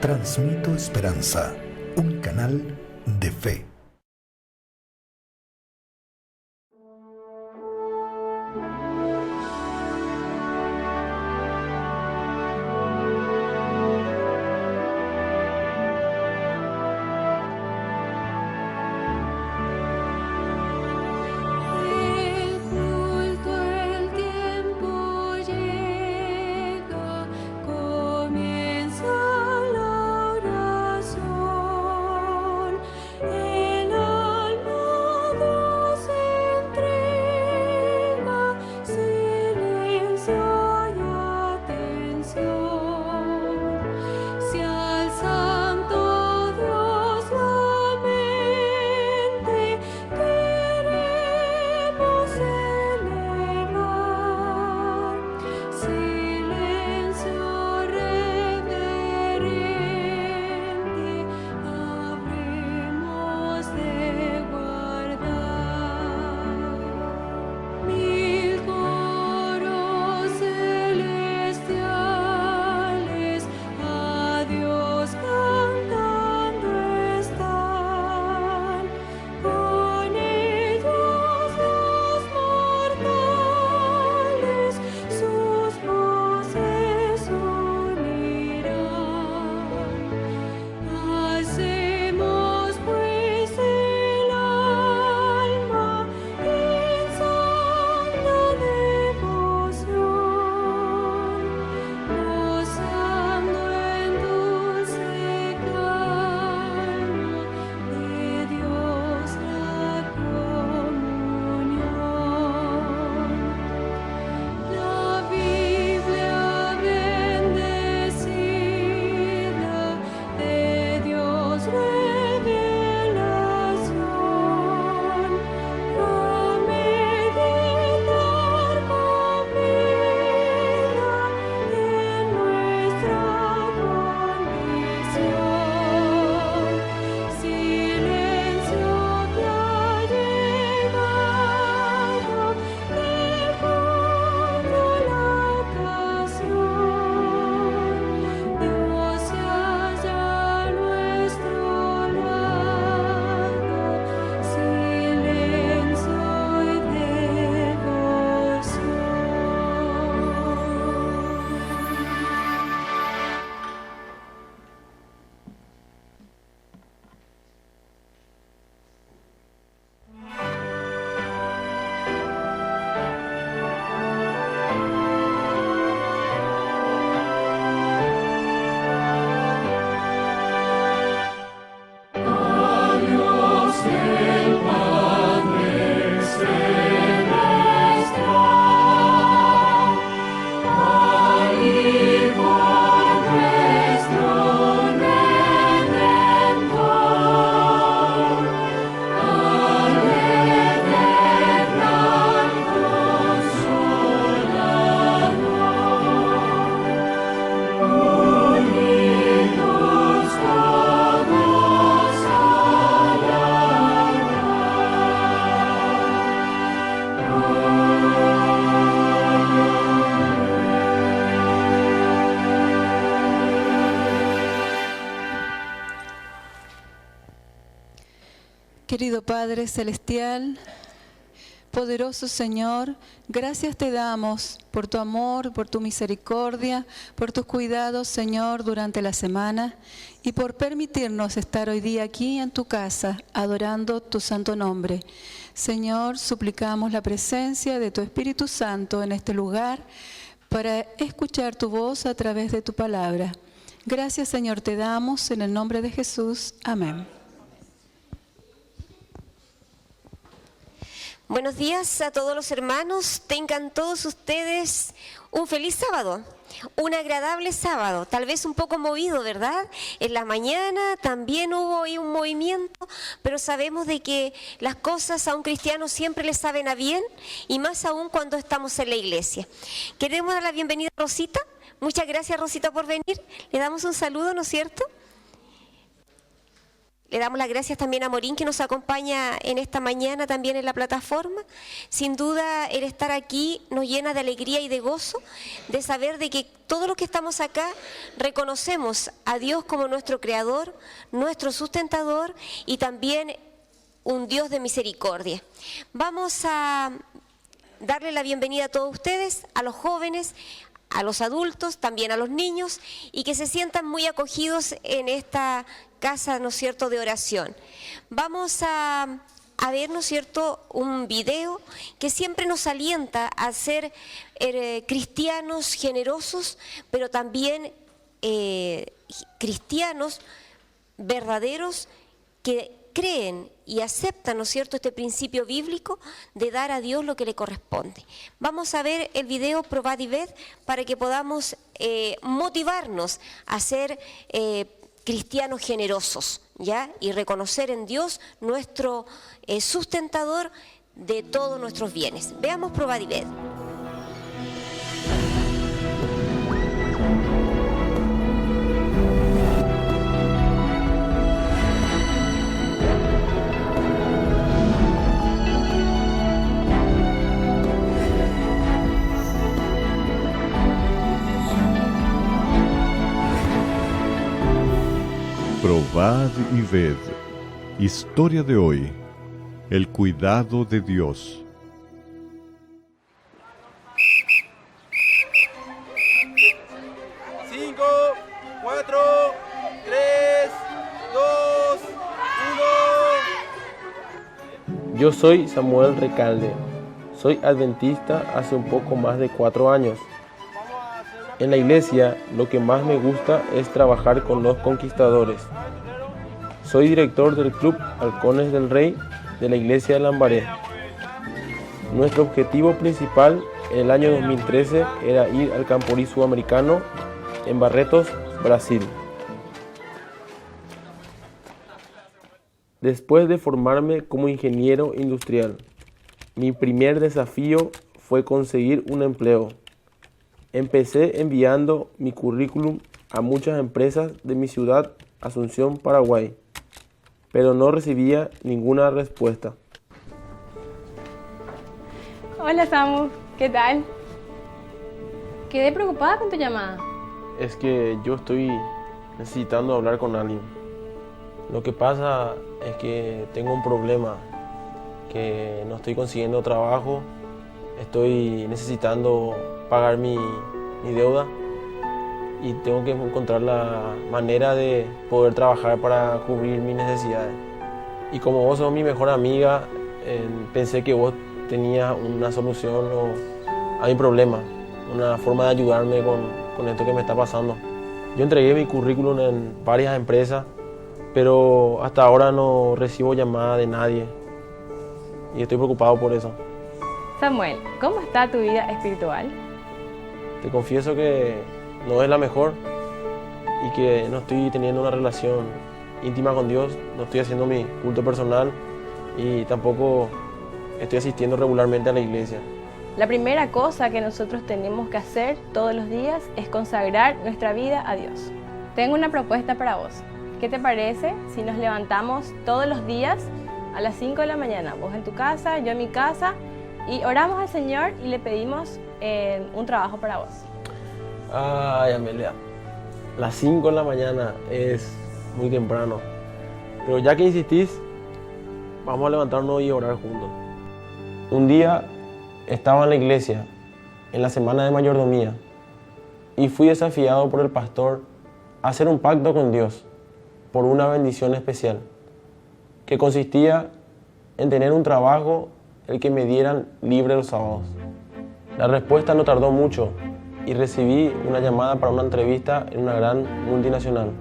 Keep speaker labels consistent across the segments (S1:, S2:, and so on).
S1: Transmito Esperanza, un canal de fe.
S2: Querido Padre Celestial, poderoso Señor, gracias te damos por tu amor, por tu misericordia, por tus cuidados, Señor, durante la semana y por permitirnos estar hoy día aquí en tu casa, adorando tu santo nombre. Señor, suplicamos la presencia de tu Espíritu Santo en este lugar para escuchar tu voz a través de tu palabra. Gracias, Señor, te damos en el nombre de Jesús. Amén.
S3: Buenos días a todos los hermanos. Tengan todos ustedes un feliz sábado, un agradable sábado, tal vez un poco movido, ¿verdad? En la mañana también hubo ahí un movimiento, pero sabemos de que las cosas a un cristiano siempre le saben a bien, y más aún cuando estamos en la iglesia. Queremos dar la bienvenida a Rosita. Muchas gracias, Rosita, por venir. Le damos un saludo, ¿no es cierto? Le damos las gracias también a Morín, que nos acompaña en esta mañana también en la plataforma. Sin duda, el estar aquí nos llena de alegría y de gozo, de saber de que todos los que estamos acá reconocemos a Dios como nuestro Creador, nuestro sustentador y también un Dios de misericordia. Vamos a darle la bienvenida a todos ustedes, a los jóvenes, a los adultos, también a los niños, y que se sientan muy acogidos en esta casa, ¿no es cierto?, de oración. Vamos a ver, ¿no es cierto?, un video que siempre nos alienta a ser cristianos generosos, pero también cristianos verdaderos que creen y aceptan, ¿no es cierto?, este principio bíblico de dar a Dios lo que le corresponde. Vamos a ver el video Probad y ved para que podamos motivarnos a ser cristianos generosos, ¿ya? Y reconocer en Dios nuestro sustentador de todos nuestros bienes. Veamos Probad y ved.
S4: Probad y ved. Historia de hoy. El cuidado de Dios.
S5: Cinco, 4, 3, 2, 1.
S6: Yo soy Samuel Recalde. Soy adventista hace un poco más de 4 años. En la iglesia, lo que más me gusta es trabajar con los conquistadores. Soy director del Club Halcones del Rey de la iglesia de Lambaré. Nuestro objetivo principal en el año 2013 era ir al Camporí Sudamericano en Barretos, Brasil. Después de formarme como ingeniero industrial, mi primer desafío fue conseguir un empleo. Empecé enviando mi currículum a muchas empresas de mi ciudad, Asunción, Paraguay, pero no recibía ninguna respuesta.
S7: Hola Samu, ¿qué tal? Quedé preocupada con tu llamada.
S6: Es que yo estoy necesitando hablar con alguien. Lo que pasa es que tengo un problema, que no estoy consiguiendo trabajo, estoy necesitando pagar mi deuda y tengo que encontrar la manera de poder trabajar para cubrir mis necesidades. Y como vos sos mi mejor amiga, pensé que vos tenías una solución a mi problema, una forma de ayudarme con esto que me está pasando. Yo entregué mi currículum en varias empresas, pero hasta ahora no recibo llamada de nadie y estoy preocupado por eso.
S7: Samuel, ¿cómo está tu vida espiritual?
S6: Te confieso que no es la mejor y que no estoy teniendo una relación íntima con Dios, no estoy haciendo mi culto personal y tampoco estoy asistiendo regularmente a la iglesia.
S7: La primera cosa que nosotros tenemos que hacer todos los días es consagrar nuestra vida a Dios. Tengo una propuesta para vos. ¿Qué te parece si nos levantamos todos los días a las 5 de la mañana? Vos en tu casa, yo en mi casa, y oramos al Señor y le pedimos un trabajo para vos.
S6: Ay, Amelia, las 5 de la mañana es muy temprano, pero ya que insistís, vamos a levantarnos y orar juntos. Un día estaba en la iglesia, en la semana de mayordomía, y fui desafiado por el pastor a hacer un pacto con Dios por una bendición especial, que consistía en tener un trabajo el que me dieran libre los sábados. La respuesta no tardó mucho y recibí una llamada para una entrevista en una gran multinacional.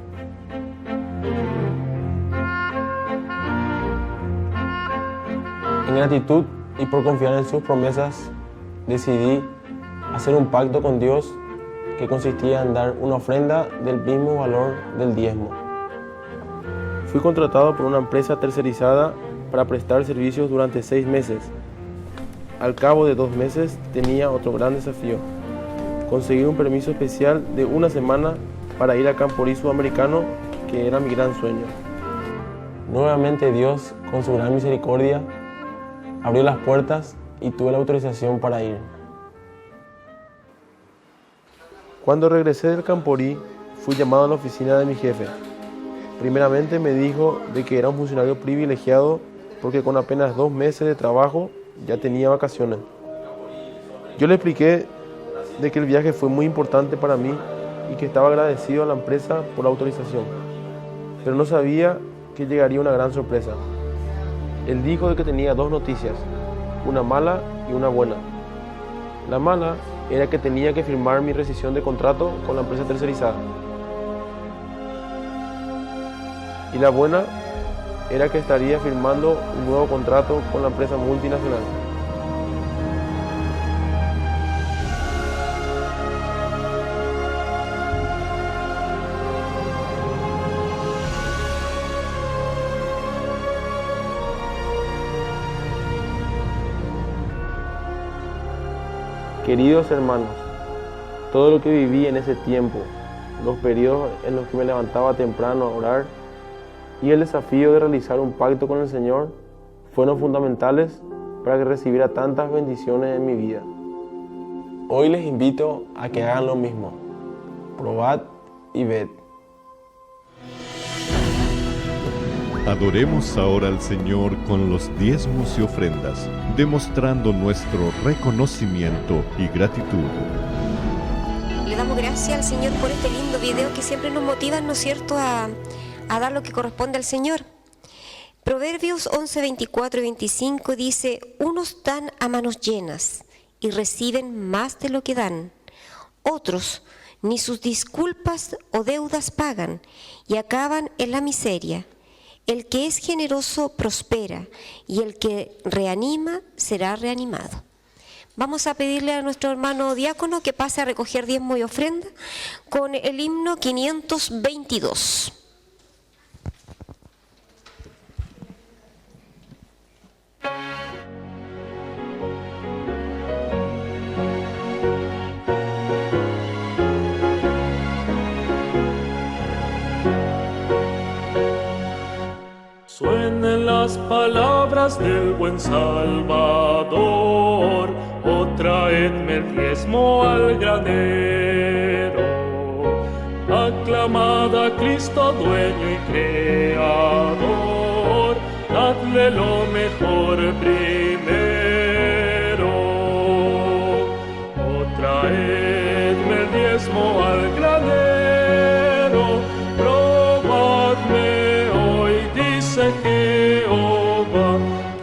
S6: En gratitud y por confiar en sus promesas, decidí hacer un pacto con Dios que consistía en dar una ofrenda del mismo valor del diezmo. Fui contratado por una empresa tercerizada para prestar servicios durante 6 meses. Al cabo de 2 meses tenía otro gran desafío: conseguir un permiso especial de 1 semana para ir al Camporí sudamericano, que era mi gran sueño. Nuevamente Dios, con su gran misericordia, abrió las puertas y tuve la autorización para ir. Cuando regresé del Camporí, fui llamado a la oficina de mi jefe. Primeramente me dijo de que era un funcionario privilegiado porque con apenas 2 meses de trabajo ya tenía vacaciones. Yo le expliqué de que el viaje fue muy importante para mí y que estaba agradecido a la empresa por la autorización, pero no sabía que llegaría una gran sorpresa. Él dijo de que tenía 2 noticias, una mala y una buena. La mala era que tenía que firmar mi rescisión de contrato con la empresa tercerizada. Y la buena era que estaría firmando un nuevo contrato con la empresa multinacional. Queridos hermanos, todo lo que viví en ese tiempo, los periodos en los que me levantaba temprano a orar y el desafío de realizar un pacto con el Señor, fueron fundamentales para que recibiera tantas bendiciones en mi vida. Hoy les invito a que hagan lo mismo. Probad y ved.
S4: Adoremos ahora al Señor con los diezmos y ofrendas, demostrando nuestro reconocimiento y gratitud.
S3: Le damos gracias al Señor por este lindo video que siempre nos motiva, ¿no es cierto?, a dar lo que corresponde al Señor. Proverbios 11, 24 y 25 dice: unos dan a manos llenas y reciben más de lo que dan. Otros ni sus disculpas o deudas pagan y acaban en la miseria. El que es generoso prospera y el que reanima será reanimado. Vamos a pedirle a nuestro hermano diácono que pase a recoger diezmo y ofrenda con el himno 522.
S8: Suenen las palabras del buen Salvador, oh traedme el diezmo al granero. Aclamad a Cristo, dueño y creador, dadle lo mejor primero. Oh traedme el diezmo al granero, probadme hoy, dice Jehová,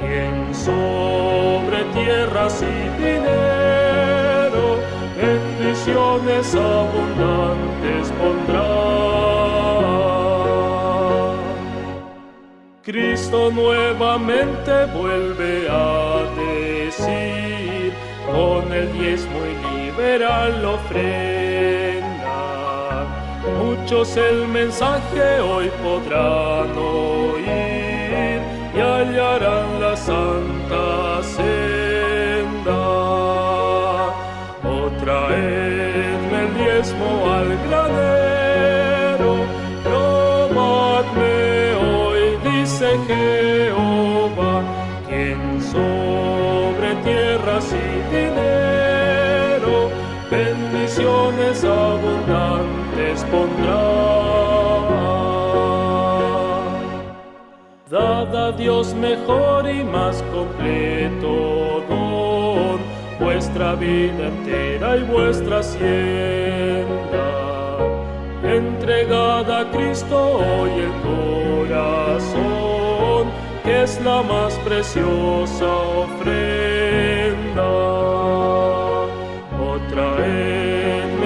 S8: quien sobre tierras y dinero bendiciones abundantes pondrá. Cristo nuevamente vuelve a decir, con el diezmo y liberal ofrenda, muchos el mensaje hoy podrán oír y hallarán la santa senda. Oh, traedme el diezmo al granero, probadme hoy, dice Jehová, quien sobre tierras y dinero bendiciones abundantes pondrá. Dad a Dios mejor y más completo don, vuestra vida entera y vuestra hacienda. Entregad a Cristo hoy el corazón, que es la más preciosa ofrenda. Oh, traedme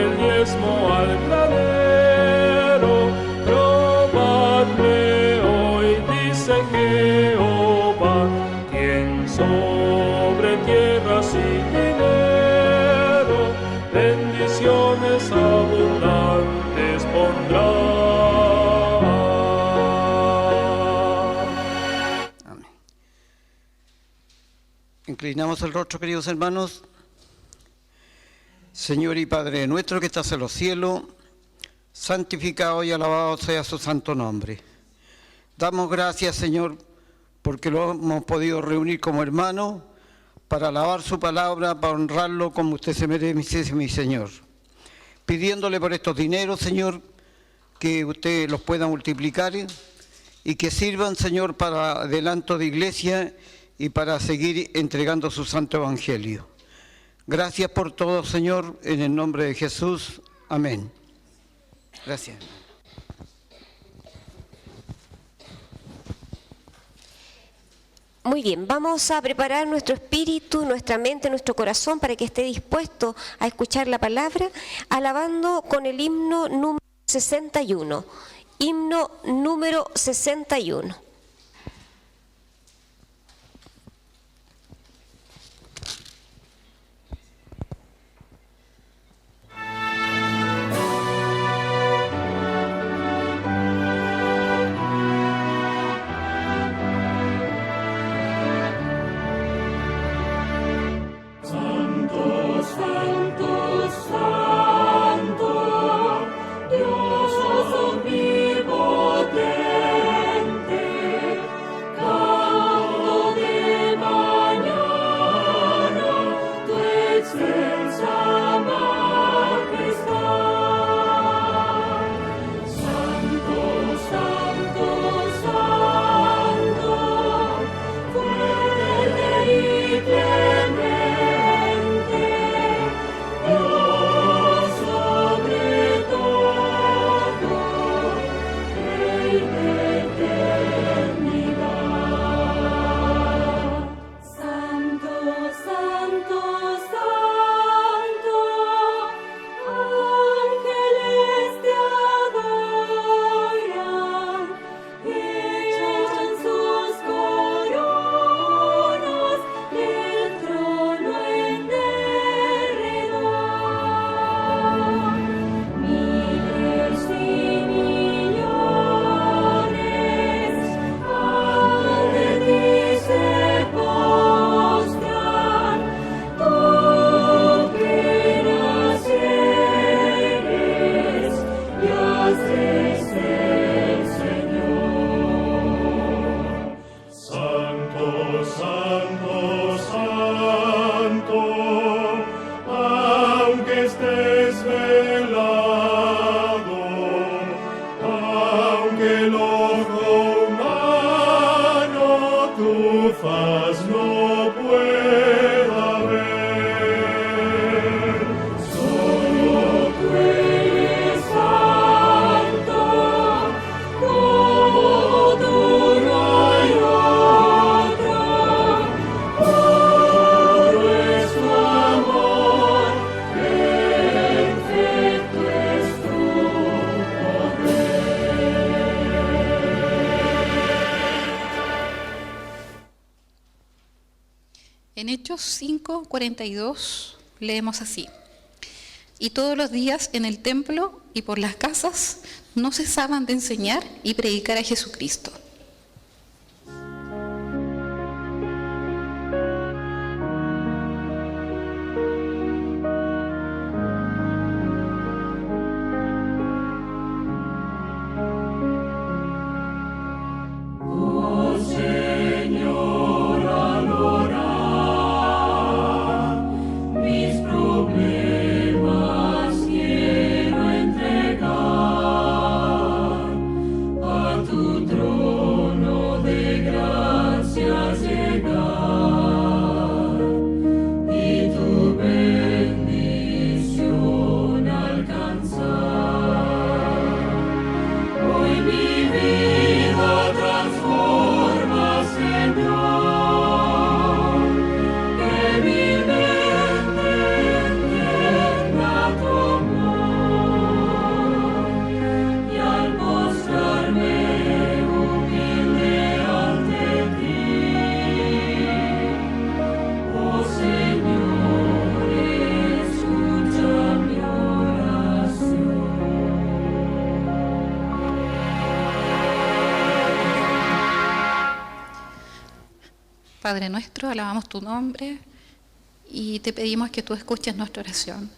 S9: Amén. Inclinamos el rostro, queridos hermanos. Señor y Padre nuestro que estás en los cielos, santificado y alabado sea su santo nombre. Damos gracias, Señor, porque lo hemos podido reunir como hermanos para alabar su palabra, para honrarlo como usted se merece, mi Señor. Pidiéndole por estos dineros, Señor, que usted los pueda multiplicar y que sirvan, Señor, para adelanto de iglesia y para seguir entregando su santo evangelio. Gracias por todo, Señor, en el nombre de Jesús. Amén. Gracias.
S3: Muy bien, vamos a preparar nuestro espíritu, nuestra mente, nuestro corazón para que esté dispuesto a escuchar la palabra, alabando con el himno número 61. Himno número 61.
S10: En Hechos 5:42 leemos así: y todos los días en el templo y por las casas no cesaban de enseñar y predicar a Jesucristo.
S8: Tu trono.
S10: Padre nuestro, alabamos tu nombre y te pedimos que tú escuches nuestra oración,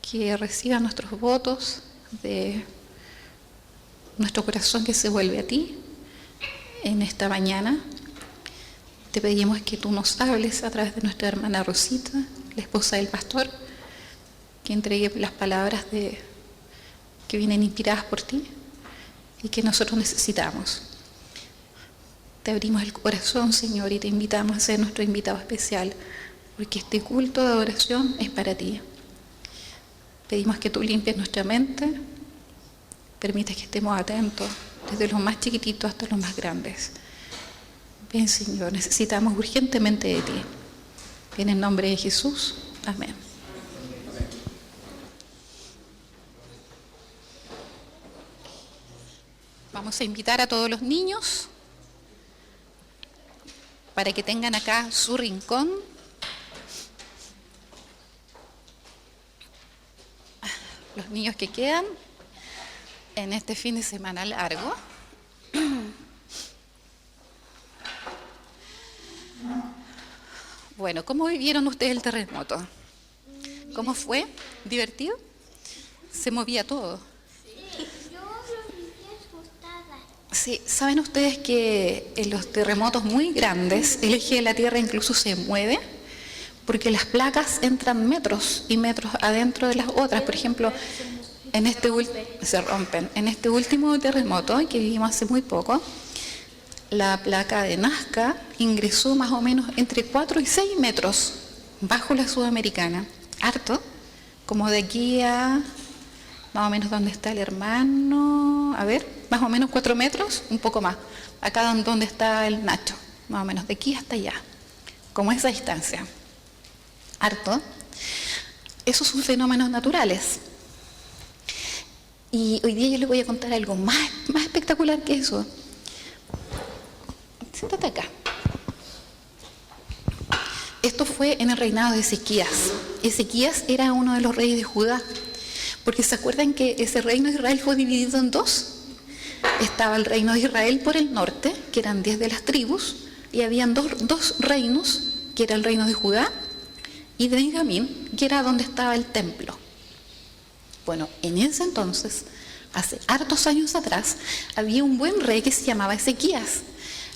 S10: que recibas nuestros votos de nuestro corazón que se vuelve a ti en esta mañana. Te pedimos que tú nos hables a través de nuestra hermana Rosita, la esposa del pastor, que entregue las palabras que vienen inspiradas por ti y que nosotros necesitamos. Te abrimos el corazón, Señor, y te invitamos a ser nuestro invitado especial, porque este culto de adoración es para ti. Pedimos que tú limpies nuestra mente, permitas que estemos atentos, desde los más chiquititos hasta los más grandes. Ven, Señor, necesitamos urgentemente de ti. En el nombre de Jesús, amén. Vamos a invitar a todos los niños para que tengan acá su rincón. Los niños que quedan en este fin de semana largo. Bueno, ¿cómo vivieron ustedes el terremoto? ¿Cómo fue? ¿Divertido? Se movía todo. Sí, ¿saben ustedes que en los terremotos muy grandes el eje de la Tierra incluso se mueve? Porque las placas entran metros y metros adentro de las otras. Por ejemplo, se rompen. En este último terremoto que vivimos hace muy poco, la placa de Nazca ingresó más o menos entre 4 y 6 metros bajo la Sudamericana. Harto, como de aquí a más o menos donde está el hermano, a ver, más o menos 4 metros, un poco más. Acá donde está el Nacho, más o menos de aquí hasta allá, como esa distancia. Harto. Esos son fenómenos naturales. Y hoy día yo les voy a contar algo más espectacular que eso. Siéntate acá. Esto fue en el reinado de Ezequías. Ezequías era uno de los reyes de Judá. Porque se acuerdan que ese reino de Israel fue dividido en dos. Estaba el reino de Israel por el norte, que eran 10 de las tribus, y habían dos reinos, que era el reino de Judá y de Benjamín, que era donde estaba el templo. Bueno, en ese entonces, hace hartos años atrás, había un buen rey que se llamaba Ezequías.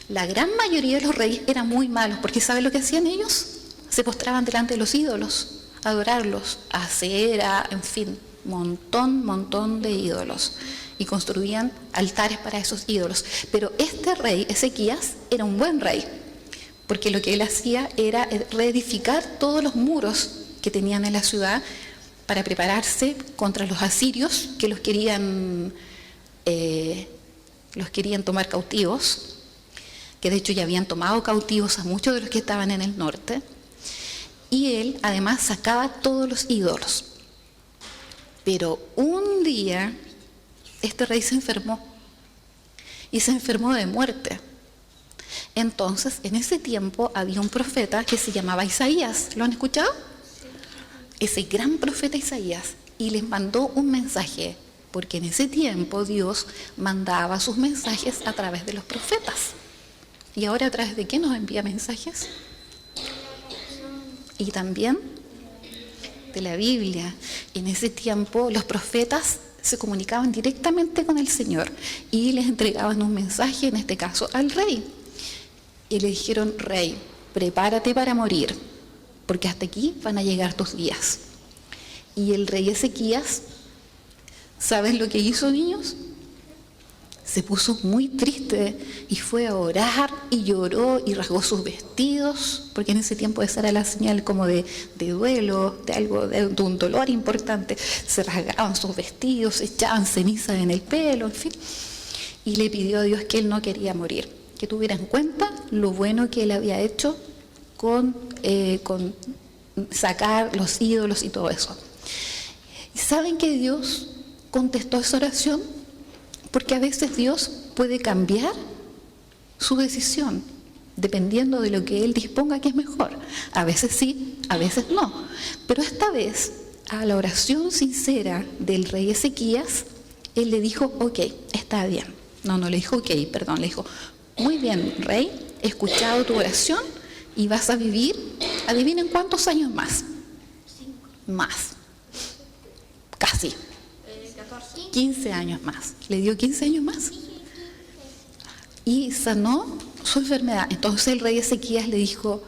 S10: La gran mayoría de los reyes eran muy malos, porque ¿saben lo que hacían ellos? Se postraban delante de los ídolos, a adorarlos, a Acera, en fin, montón de ídolos, y construían altares para esos ídolos. Pero este rey, Ezequías, era un buen rey, porque lo que él hacía era reedificar todos los muros que tenían en la ciudad para prepararse contra los asirios que los querían tomar cautivos, que de hecho ya habían tomado cautivos a muchos de los que estaban en el norte, y él además sacaba todos los ídolos. Pero un día este rey se enfermó, y se enfermó de muerte. Entonces, en ese tiempo había un profeta que se llamaba Isaías. ¿Lo han escuchado? Ese gran profeta Isaías, y les mandó un mensaje, porque en ese tiempo Dios mandaba sus mensajes a través de los profetas. ¿Y ahora a través de qué nos envía mensajes? Y también de la Biblia. En ese tiempo los profetas se comunicaban directamente con el Señor y les entregaban un mensaje, en este caso al rey. Y le dijeron: rey, prepárate para morir, porque hasta aquí van a llegar tus días. Y el rey Ezequías, ¿saben lo que hizo, niños? Se puso muy triste y fue a orar y lloró y rasgó sus vestidos, porque en ese tiempo esa era la señal como de duelo, de algo, de un dolor importante. Se rasgaban sus vestidos, se echaban ceniza en el pelo, en fin. Y le pidió a Dios que él no quería morir, que tuviera en cuenta lo bueno que él había hecho con sacar los ídolos y todo eso. ¿Y saben que Dios contestó esa oración? Porque a veces Dios puede cambiar su decisión, dependiendo de lo que Él disponga que es mejor. A veces sí, a veces no. Pero esta vez, a la oración sincera del rey Ezequías, Él le dijo: ok, le dijo: ok, perdón, le dijo: muy bien, rey, he escuchado tu oración, y vas a vivir, adivinen cuántos años más. Más. Casi. 15 años más. Le dio 15 años más. Y sanó su enfermedad. Entonces el rey Ezequías le dijo,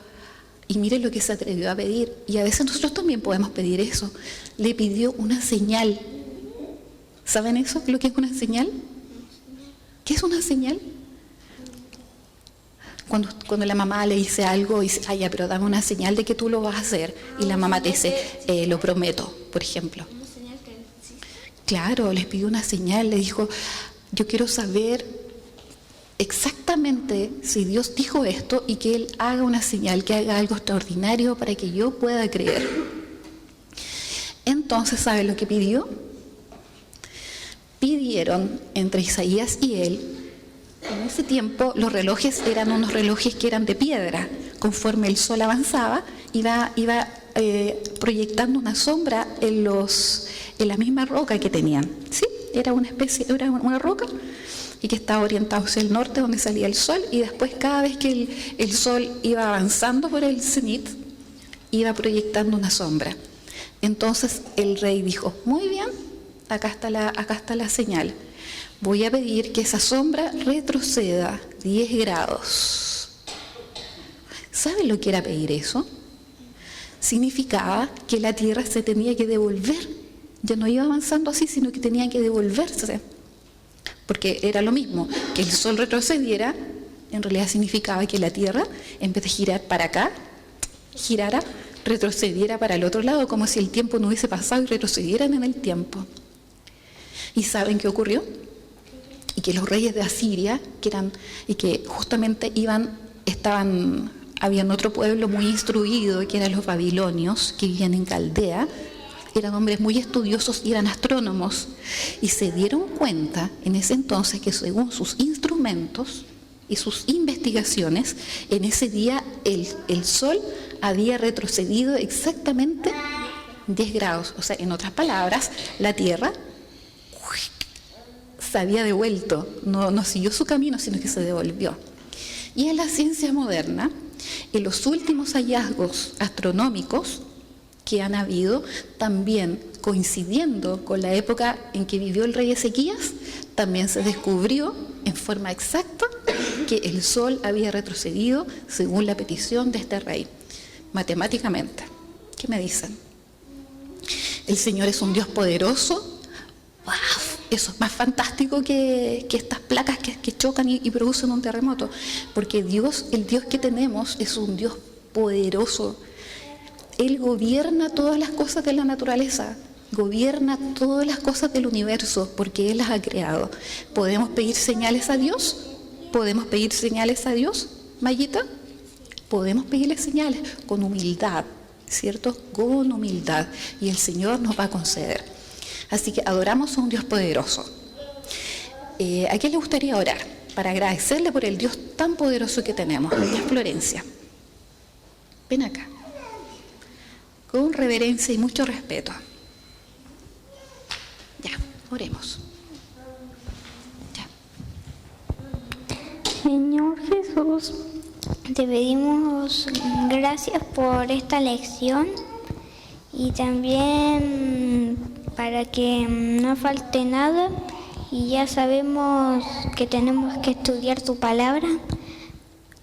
S10: y mire lo que se atrevió a pedir. Y a veces nosotros también podemos pedir eso. Le pidió una señal. ¿Saben eso? ¿Lo que es una señal? ¿Qué es una señal? Cuando la mamá le dice algo y dice, ay, ya, pero dame una señal de que tú lo vas a hacer. Y la mamá te dice, lo prometo, por ejemplo. Claro, les pidió una señal, le dijo, yo quiero saber exactamente si Dios dijo esto y que Él haga una señal, que haga algo extraordinario para que yo pueda creer. Entonces, ¿sabe lo que pidió? Pidieron entre Isaías y él. En ese tiempo los relojes eran unos relojes que eran de piedra. Conforme el sol avanzaba, iba proyectando una sombra en la misma roca que tenían. ¿Sí? Era una roca y que estaba orientado hacia el norte donde salía el sol, y después cada vez que el sol iba avanzando por el cenit, iba proyectando una sombra. Entonces el rey dijo, muy bien, acá está la señal. Voy a pedir que esa sombra retroceda 10 grados. ¿Saben lo que era pedir eso? Significaba que la tierra se tenía que devolver. Ya no iba avanzando así, sino que tenía que devolverse. Porque era lo mismo, que el sol retrocediera, en realidad significaba que la tierra, en vez de girar para acá, girara, retrocediera para el otro lado, como si el tiempo no hubiese pasado y retrocedieran en el tiempo. ¿Y saben qué ocurrió? Y que los reyes de Asiria, que justamente habían otro pueblo muy instruido, que eran los babilonios, que vivían en Caldea, eran hombres muy estudiosos y eran astrónomos, y se dieron cuenta en ese entonces que según sus instrumentos y sus investigaciones, en ese día el sol había retrocedido exactamente 10 grados. O sea, en otras palabras, la Tierra se había devuelto, no siguió su camino, sino que se devolvió. Y en la ciencia moderna, en los últimos hallazgos astronómicos que han habido, también coincidiendo con la época en que vivió el rey Ezequías, también se descubrió en forma exacta que el sol había retrocedido según la petición de este rey, matemáticamente. ¿Qué me dicen? El Señor es un Dios poderoso. ¡Wow! Eso es más fantástico que estas placas que chocan y producen un terremoto, porque el Dios que tenemos es un Dios poderoso. Él gobierna todas las cosas de la naturaleza, gobierna todas las cosas del universo, porque Él las ha creado. ¿Podemos pedir señales a Dios? ¿Podemos pedir señales a Dios, Mayita? Podemos pedirle señales con humildad, ¿cierto? Con humildad, y el Señor nos va a conceder. Así que adoramos a un Dios poderoso. ¿A quién le gustaría orar? Para agradecerle por el Dios tan poderoso que tenemos. María Florencia, ven acá. Con reverencia y mucho respeto. Ya, oremos. Ya.
S11: Señor Jesús, te pedimos gracias por esta lección y también para que no falte nada, y ya sabemos que tenemos que estudiar tu palabra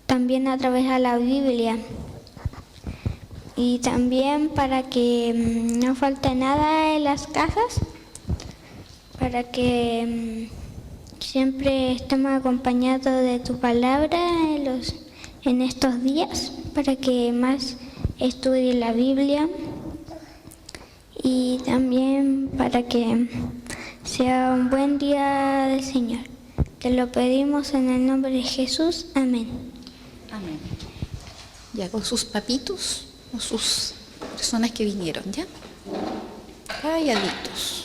S11: también a través de la Biblia, y también para que no falte nada en las casas, para que siempre estemos acompañados de tu palabra en estos días, para que más estudie la Biblia, y también para que sea un buen día del Señor. Te lo pedimos en el nombre de Jesús. Amén.
S10: Amén. Ya con sus papitos o sus personas que vinieron, ¿ya? Calladitos.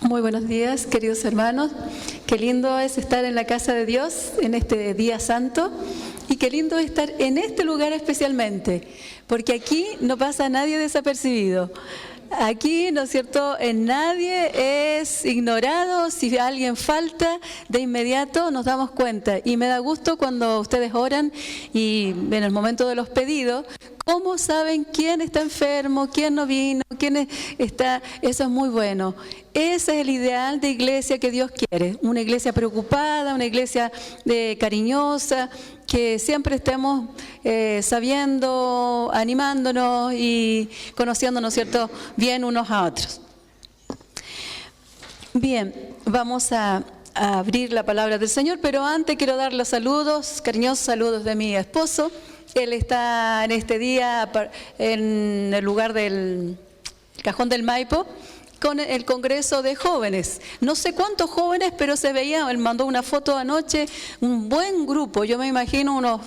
S2: Muy buenos días, queridos hermanos. Qué lindo es estar en la casa de Dios en este día santo y qué lindo es estar en este lugar especialmente, porque aquí no pasa nadie desapercibido. Aquí, ¿no es cierto?, nadie es ignorado. Si alguien falta, de inmediato nos damos cuenta. Y me da gusto cuando ustedes oran y en el momento de los pedidos, ¿cómo saben quién está enfermo, quién no vino, quién está? Eso es muy bueno. Ese es el ideal de iglesia que Dios quiere. Una iglesia preocupada, una iglesia cariñosa, que siempre estemos sabiendo, animándonos y conociéndonos, ¿cierto?, bien unos a otros. Bien, vamos a abrir la palabra del Señor, pero antes quiero dar los saludos, cariñosos saludos de mi esposo. Él está en este día en el lugar del Cajón del Maipo, con el Congreso de Jóvenes. No sé cuántos jóvenes, pero se veía, él mandó una foto anoche, un buen grupo, yo me imagino unos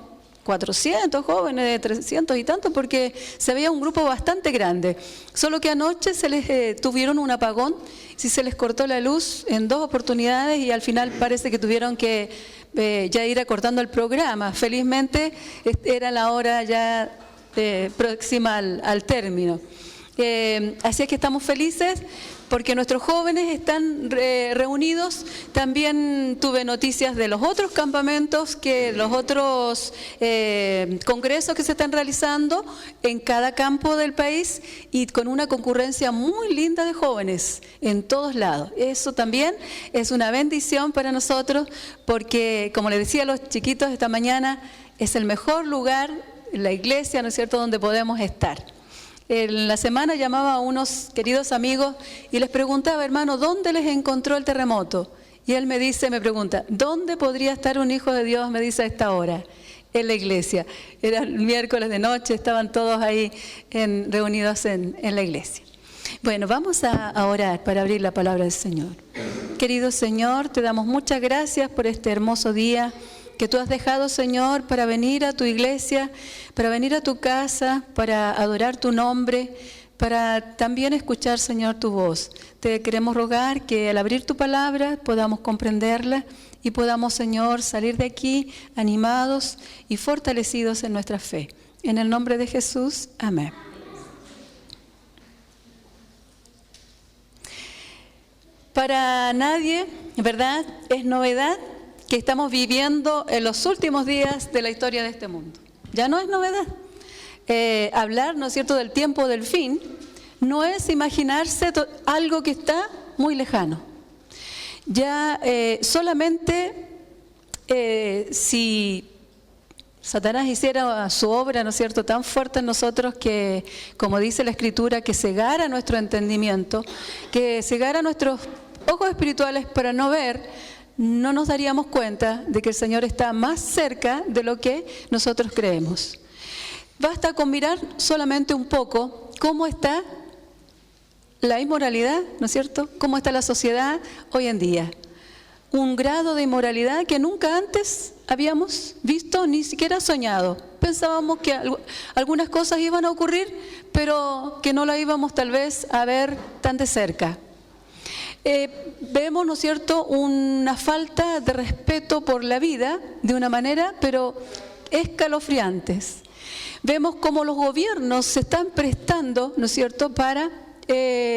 S2: 400 jóvenes, de 300 y tantos, porque se veía un grupo bastante grande. Solo que anoche se les tuvieron un apagón, sí se les cortó la luz en 2 oportunidades y al final parece que tuvieron que ya ir acortando el programa. Felizmente era la hora ya próxima al término. Así es que estamos felices porque nuestros jóvenes están reunidos. También tuve noticias de los otros campamentos, que los otros congresos que se están realizando en cada campo del país y con una concurrencia muy linda de jóvenes en todos lados. Eso también es una bendición para nosotros porque, como les decía a los chiquitos esta mañana, es el mejor lugar, la iglesia, ¿no es cierto?, donde podemos estar. En la semana llamaba a unos queridos amigos y les preguntaba, hermano, ¿dónde les encontró el terremoto? Y él me pregunta, ¿dónde podría estar un hijo de Dios? Me dice a esta hora, en la iglesia. Era el miércoles de noche, estaban todos ahí reunidos en la iglesia. Bueno, vamos a orar para abrir la palabra del Señor. Querido Señor, te damos muchas gracias por este hermoso día que tú has dejado, Señor, para venir a tu iglesia, para venir a tu casa, para adorar tu nombre, para también escuchar, Señor, tu voz. Te queremos rogar que al abrir tu palabra podamos comprenderla y podamos, Señor, salir de aquí animados y fortalecidos en nuestra fe. En el nombre de Jesús, amén. Para nadie, ¿verdad?, es novedad que estamos viviendo en los últimos días de la historia de este mundo. Ya no es novedad. Hablar, ¿no es cierto?, del tiempo del fin, no es imaginarse algo que está muy lejano. Ya solamente si Satanás hiciera su obra, ¿no es cierto?, tan fuerte en nosotros que, como dice la Escritura, que cegara nuestro entendimiento, que cegara nuestros ojos espirituales para no ver, no nos daríamos cuenta de que el Señor está más cerca de lo que nosotros creemos. Basta con mirar solamente un poco cómo está la inmoralidad, ¿no es cierto?, cómo está la sociedad hoy en día. Un grado de inmoralidad que nunca antes habíamos visto, ni siquiera soñado. Pensábamos que algunas cosas iban a ocurrir, pero que no las íbamos tal vez a ver tan de cerca. Vemos, ¿no es cierto?, una falta de respeto por la vida de una manera, pero escalofriantes. Vemos cómo los gobiernos se están prestando, ¿no es cierto?, para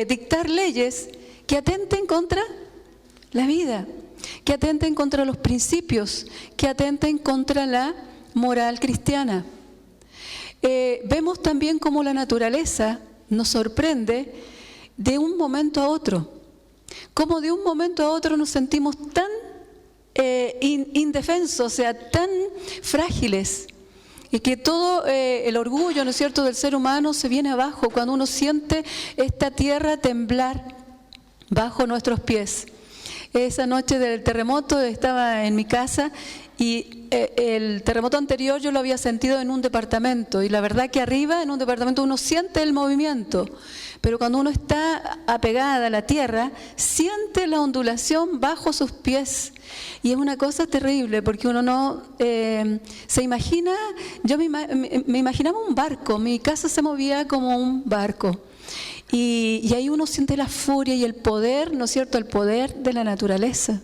S2: dictar leyes que atenten contra la vida, que atenten contra los principios, que atenten contra la moral cristiana. Vemos también cómo la naturaleza nos sorprende de un momento a otro. Cómo de un momento a otro nos sentimos tan indefensos, o sea, tan frágiles, y que todo el orgullo, ¿no es cierto?, del ser humano se viene abajo cuando uno siente esta tierra temblar bajo nuestros pies. Esa noche del terremoto estaba en mi casa y el terremoto anterior yo lo había sentido en un departamento, y la verdad que arriba en un departamento uno siente el movimiento, pero cuando uno está apegada a la tierra siente la ondulación bajo sus pies, y es una cosa terrible porque uno no se imagina. Yo me imaginaba un barco, mi casa se movía como un barco. Y ahí uno siente la furia y el poder, ¿no es cierto?, el poder de la naturaleza.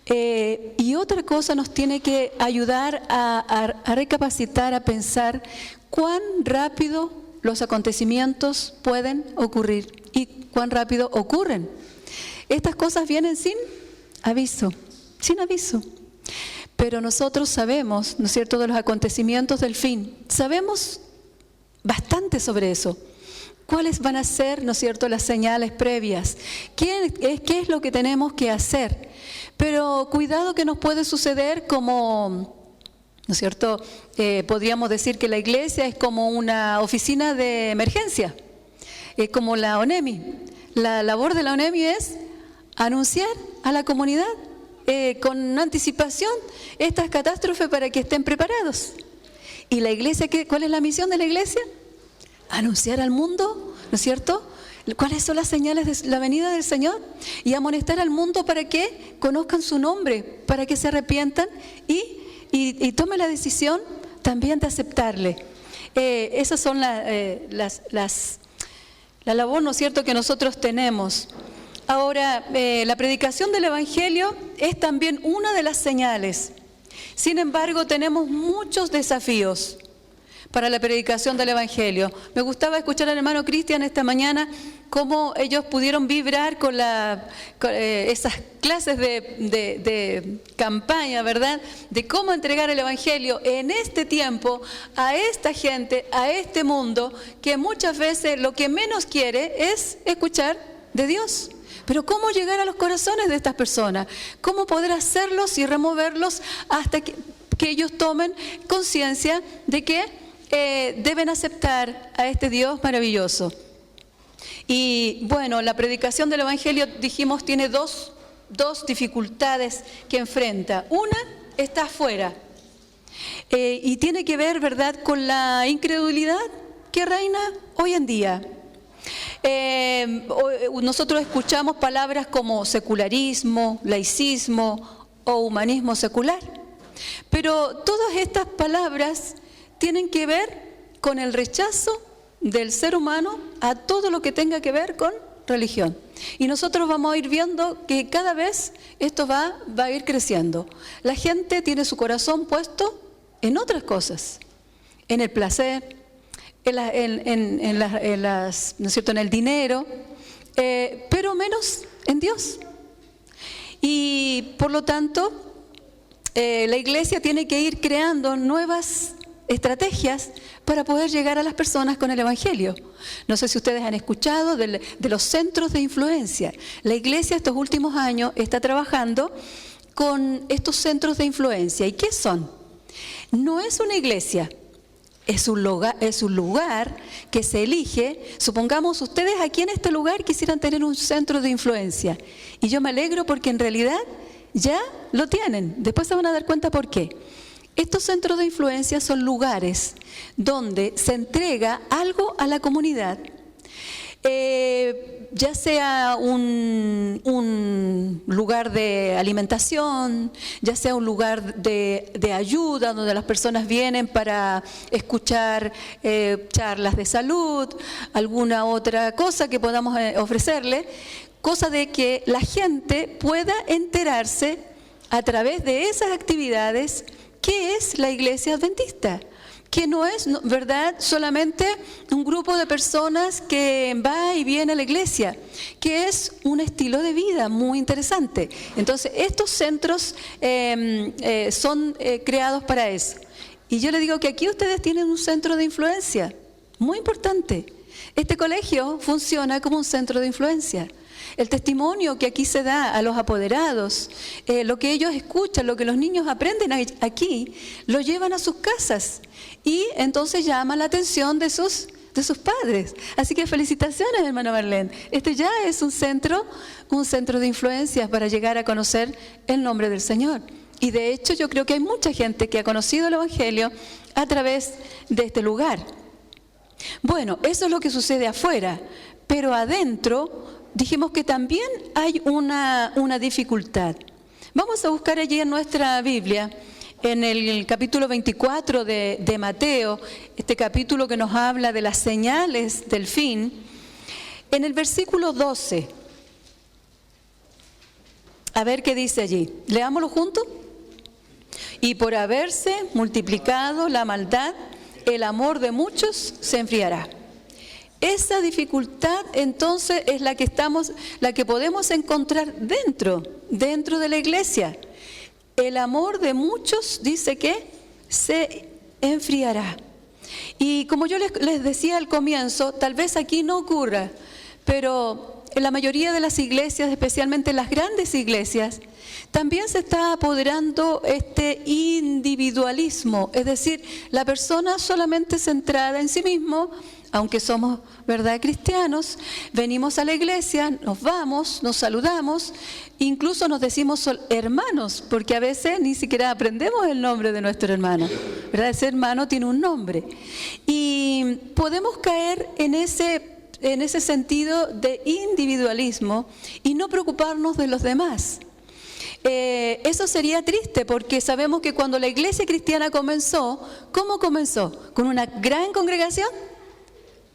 S2: Y otra cosa nos tiene que ayudar a recapacitar, a pensar cuán rápido los acontecimientos pueden ocurrir y cuán rápido ocurren. Estas cosas vienen sin aviso. Pero nosotros sabemos, ¿no es cierto?, de los acontecimientos del fin. Sabemos bastante sobre eso. ¿Cuáles van a ser, ¿no es cierto?, las señales previas? ¿Qué es lo que tenemos que hacer? Pero cuidado que nos puede suceder como, ¿no es cierto?, podríamos decir que la iglesia es como una oficina de emergencia, es como la ONEMI. La labor de la ONEMI es anunciar a la comunidad con anticipación estas catástrofes para que estén preparados. ¿Y la iglesia cuál es la misión de la iglesia? Anunciar al mundo, ¿no es cierto?, cuáles son las señales de la venida del Señor y amonestar al mundo para que conozcan su nombre, para que se arrepientan y tomen la decisión también de aceptarle. Esas son la labor, ¿no es cierto?, que nosotros tenemos. Ahora, la predicación del Evangelio es también una de las señales. Sin embargo, tenemos muchos desafíos para la predicación del Evangelio. Me gustaba escuchar al hermano Cristian esta mañana cómo ellos pudieron vibrar con esas clases de campaña, ¿verdad?, de cómo entregar el Evangelio en este tiempo a esta gente, a este mundo, que muchas veces lo que menos quiere es escuchar de Dios. Pero ¿cómo llegar a los corazones de estas personas? ¿Cómo poder hacerlos y removerlos hasta que ellos tomen conciencia de que deben aceptar a este Dios maravilloso? Y bueno, la predicación del Evangelio, dijimos, tiene dos dificultades que enfrenta. Una está afuera y tiene que ver, ¿verdad?, con la incredulidad que reina hoy en día. Nosotros escuchamos palabras como secularismo, laicismo o humanismo secular, pero todas estas palabras tienen que ver con el rechazo del ser humano a todo lo que tenga que ver con religión. Y nosotros vamos a ir viendo que cada vez esto va a ir creciendo. La gente tiene su corazón puesto en otras cosas, en el placer, ¿no es cierto?, en el dinero, pero menos en Dios. Y por lo tanto, la iglesia tiene que ir creando nuevas estrategias para poder llegar a las personas con el Evangelio. No sé si ustedes han escuchado de los centros de influencia. La iglesia estos últimos años está trabajando con estos centros de influencia. ¿Y qué son? No es una iglesia. Es un lugar que se elige. Supongamos ustedes aquí en este lugar quisieran tener un centro de influencia. Y yo me alegro porque en realidad ya lo tienen. Después se van a dar cuenta por qué. Estos centros de influencia son lugares donde se entrega algo a la comunidad. Ya sea un lugar de alimentación, ya sea un lugar de ayuda, donde las personas vienen para escuchar charlas de salud, alguna otra cosa que podamos ofrecerle, cosa de que la gente pueda enterarse a través de esas actividades qué es la iglesia adventista. Que no es, ¿verdad?, solamente un grupo de personas que va y viene a la iglesia, que es un estilo de vida muy interesante. Entonces, estos centros son creados para eso. Y yo le digo que aquí ustedes tienen un centro de influencia muy importante. Este colegio funciona como un centro de influencia. El testimonio que aquí se da a los apoderados, lo que ellos escuchan, lo que los niños aprenden aquí, lo llevan a sus casas y entonces llama la atención de sus padres. Así que felicitaciones, hermano Marlene. Este ya es un centro de influencias para llegar a conocer el nombre del Señor. Y de hecho yo creo que hay mucha gente que ha conocido el Evangelio a través de este lugar. Bueno, eso es lo que sucede afuera, pero adentro dijimos que también hay una dificultad. Vamos a buscar allí en nuestra Biblia, en el capítulo 24 de Mateo, este capítulo que nos habla de las señales del fin, en el versículo 12. A ver qué dice allí. Leámoslo juntos. Y por haberse multiplicado la maldad, el amor de muchos se enfriará. Esa dificultad entonces es la que podemos encontrar dentro de la iglesia. El amor de muchos, dice que se enfriará. Y como yo les decía al comienzo, tal vez aquí no ocurra, pero en la mayoría de las iglesias, especialmente las grandes iglesias, también se está apoderando este individualismo, es decir, la persona solamente centrada en sí mismo. Aunque somos, ¿verdad?, cristianos, venimos a la iglesia, nos vamos, nos saludamos, incluso nos decimos hermanos, porque a veces ni siquiera aprendemos el nombre de nuestro hermano, ¿verdad? Ese hermano tiene un nombre. Y podemos caer en ese sentido de individualismo y no preocuparnos de los demás. Eso sería triste, porque sabemos que cuando la iglesia cristiana comenzó, ¿cómo comenzó? ¿Con una gran congregación?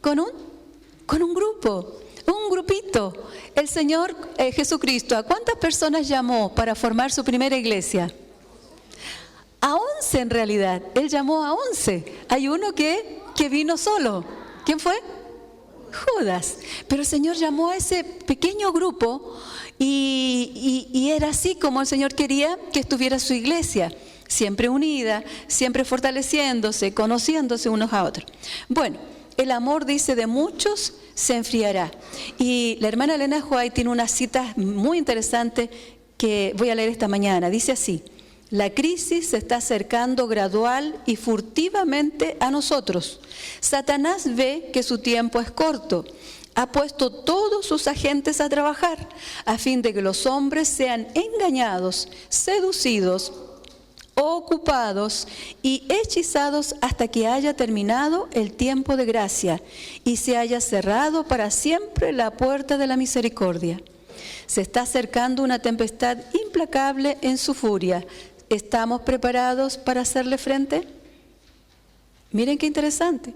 S2: Con un grupo, un grupito. El Señor Jesucristo, ¿a cuántas personas llamó para formar su primera iglesia? A 11 en realidad. Él llamó a 11. Hay uno que vino solo. ¿Quién fue? Judas. Pero el Señor llamó a ese pequeño grupo y era así como el Señor quería que estuviera su iglesia. Siempre unida, siempre fortaleciéndose, conociéndose unos a otros. Bueno. El amor, dice, de muchos se enfriará. Y la hermana Elena White tiene una cita muy interesante que voy a leer esta mañana. Dice así: la crisis se está acercando gradual y furtivamente a nosotros. Satanás ve que su tiempo es corto. Ha puesto todos sus agentes a trabajar a fin de que los hombres sean engañados, seducidos, ocupados y hechizados hasta que haya terminado el tiempo de gracia y se haya cerrado para siempre la puerta de la misericordia. Se está acercando una tempestad implacable en su furia. ¿Estamos preparados para hacerle frente? Miren qué interesante.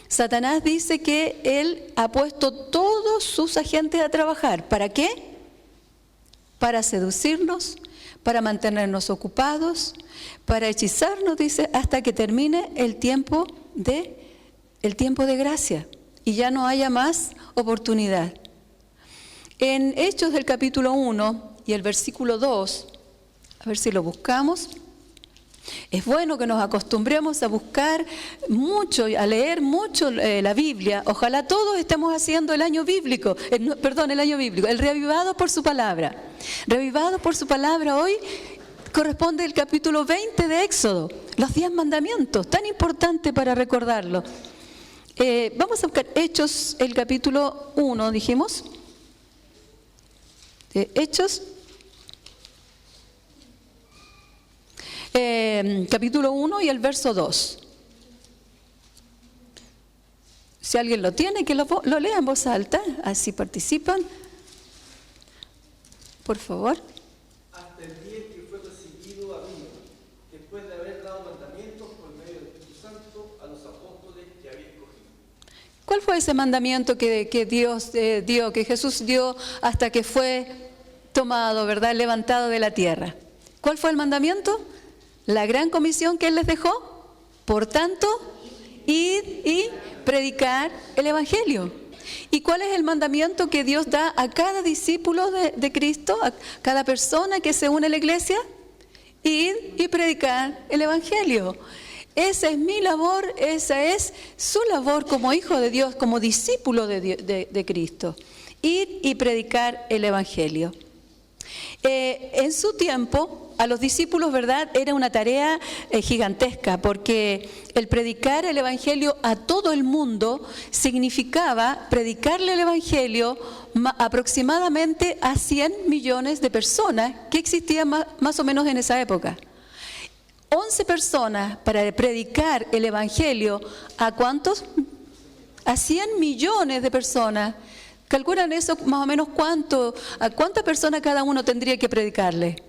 S2: Satanás dice que él ha puesto todos sus agentes a trabajar. ¿Para qué? Para seducirnos, para mantenernos ocupados, para hechizarnos, dice, hasta que termine el tiempo de gracia y ya no haya más oportunidad. En Hechos del capítulo 1 y el versículo 2, a ver si lo buscamos. Es bueno que nos acostumbremos a buscar mucho, a leer mucho la Biblia. Ojalá todos estemos haciendo el año bíblico, el revivado por su palabra. Revivado por su palabra hoy corresponde el capítulo 20 de Éxodo, los 10 mandamientos, tan importante para recordarlo. Vamos a buscar Hechos, el capítulo 1, dijimos. Hechos. Capítulo 1 y el verso 2. Si alguien lo tiene, que lo lea en voz alta, así participan. Por favor.
S12: Hasta el día que fue recibido a mí, después de haber dado mandamientos por medio del Espíritu Santo a los apóstoles que había escogido.
S2: ¿Cuál fue ese mandamiento que Dios dio, que Jesús dio hasta que fue tomado, ¿verdad?, levantado de la tierra? ¿Cuál fue el mandamiento? La gran comisión que Él les dejó. Por tanto, id y predicar el Evangelio. ¿Y cuál es el mandamiento que Dios da a cada discípulo de Cristo, a cada persona que se une a la iglesia? Id y predicar el Evangelio. Esa es mi labor, esa es su labor como hijo de Dios, como discípulo de Cristo. Ir y predicar el Evangelio. En su tiempo, a los discípulos, ¿verdad?, era una tarea gigantesca, porque el predicar el Evangelio a todo el mundo significaba predicarle el Evangelio aproximadamente a 100 millones de personas que existían más o menos en esa época. 11 personas para predicar el Evangelio ¿a cuántos? A 100 millones de personas. ¿Calculan eso más o menos a cuántas personas cada uno tendría que predicarle?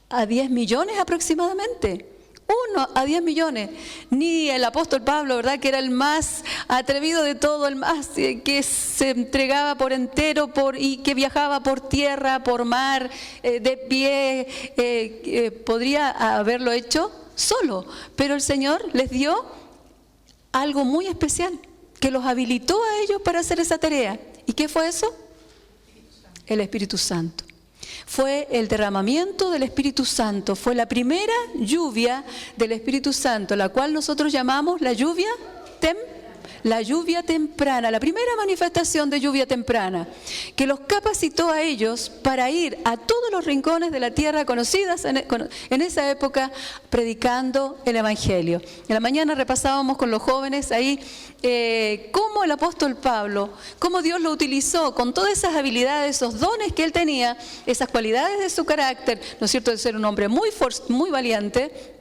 S2: A 10 millones aproximadamente. 1 a 10 millones. Ni el apóstol Pablo, ¿verdad?, que era el más atrevido de todo, el más que se entregaba por entero y que viajaba por tierra, por mar, de pie, podría haberlo hecho solo. Pero el Señor les dio algo muy especial, que los habilitó a ellos para hacer esa tarea. ¿Y qué fue eso? El Espíritu Santo. Fue el derramamiento del Espíritu Santo, fue la primera lluvia del Espíritu Santo, la cual nosotros llamamos la lluvia temprana, la primera manifestación de lluvia temprana, que los capacitó a ellos para ir a todos los rincones de la tierra conocidas en esa época, predicando el Evangelio. En la mañana repasábamos con los jóvenes ahí cómo el apóstol Pablo, cómo Dios lo utilizó con todas esas habilidades, esos dones que él tenía, esas cualidades de su carácter, ¿no es cierto?, de ser un hombre muy valiente,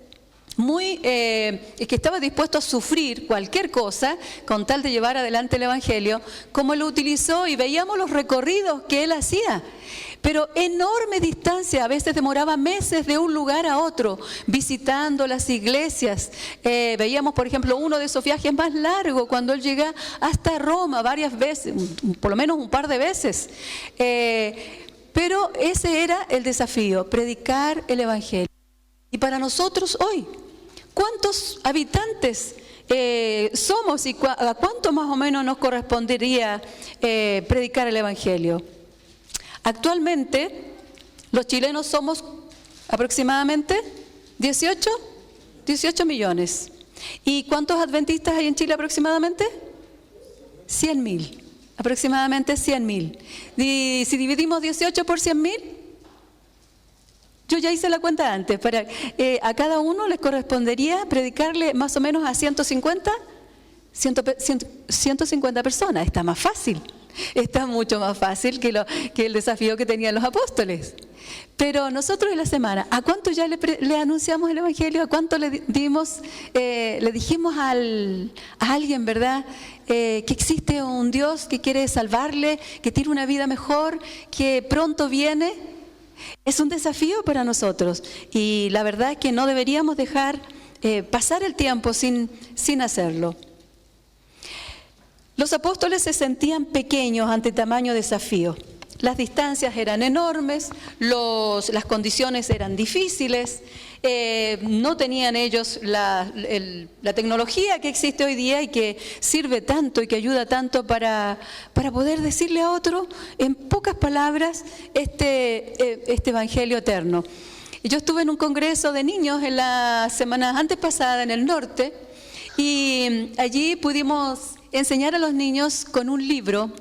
S2: que estaba dispuesto a sufrir cualquier cosa con tal de llevar adelante el Evangelio, como lo utilizó, y veíamos los recorridos que él hacía, pero enorme distancia, a veces demoraba meses de un lugar a otro, visitando las iglesias. Veíamos, por ejemplo, uno de esos viajes más largos, cuando él llega hasta Roma varias veces, por lo menos un par de veces. Pero ese era el desafío, predicar el Evangelio. Y para nosotros hoy, ¿cuántos habitantes somos y a cuánto más o menos nos correspondería predicar el Evangelio? Actualmente, los chilenos somos aproximadamente 18 millones. ¿Y cuántos adventistas hay en Chile aproximadamente? 100.000, aproximadamente 100.000. Y si dividimos 18 por 100.000, yo ya hice la cuenta antes, a cada uno les correspondería predicarle más o menos a 150 personas. Está más fácil, está mucho más fácil que el desafío que tenían los apóstoles. Pero nosotros en la semana, ¿a cuánto ya le anunciamos el Evangelio? ¿A cuánto le dijimos a alguien, verdad, que existe un Dios que quiere salvarle, que tiene una vida mejor, que pronto viene? Es un desafío para nosotros, y la verdad es que no deberíamos dejar pasar el tiempo sin hacerlo. Los apóstoles se sentían pequeños ante tamaño desafío. Las distancias eran enormes, las condiciones eran difíciles, no tenían ellos la tecnología que existe hoy día y que sirve tanto y que ayuda tanto para poder decirle a otro en pocas palabras este Evangelio eterno. Yo estuve en un congreso de niños en la semana antes pasada en el norte, y allí pudimos enseñar a los niños con un libro,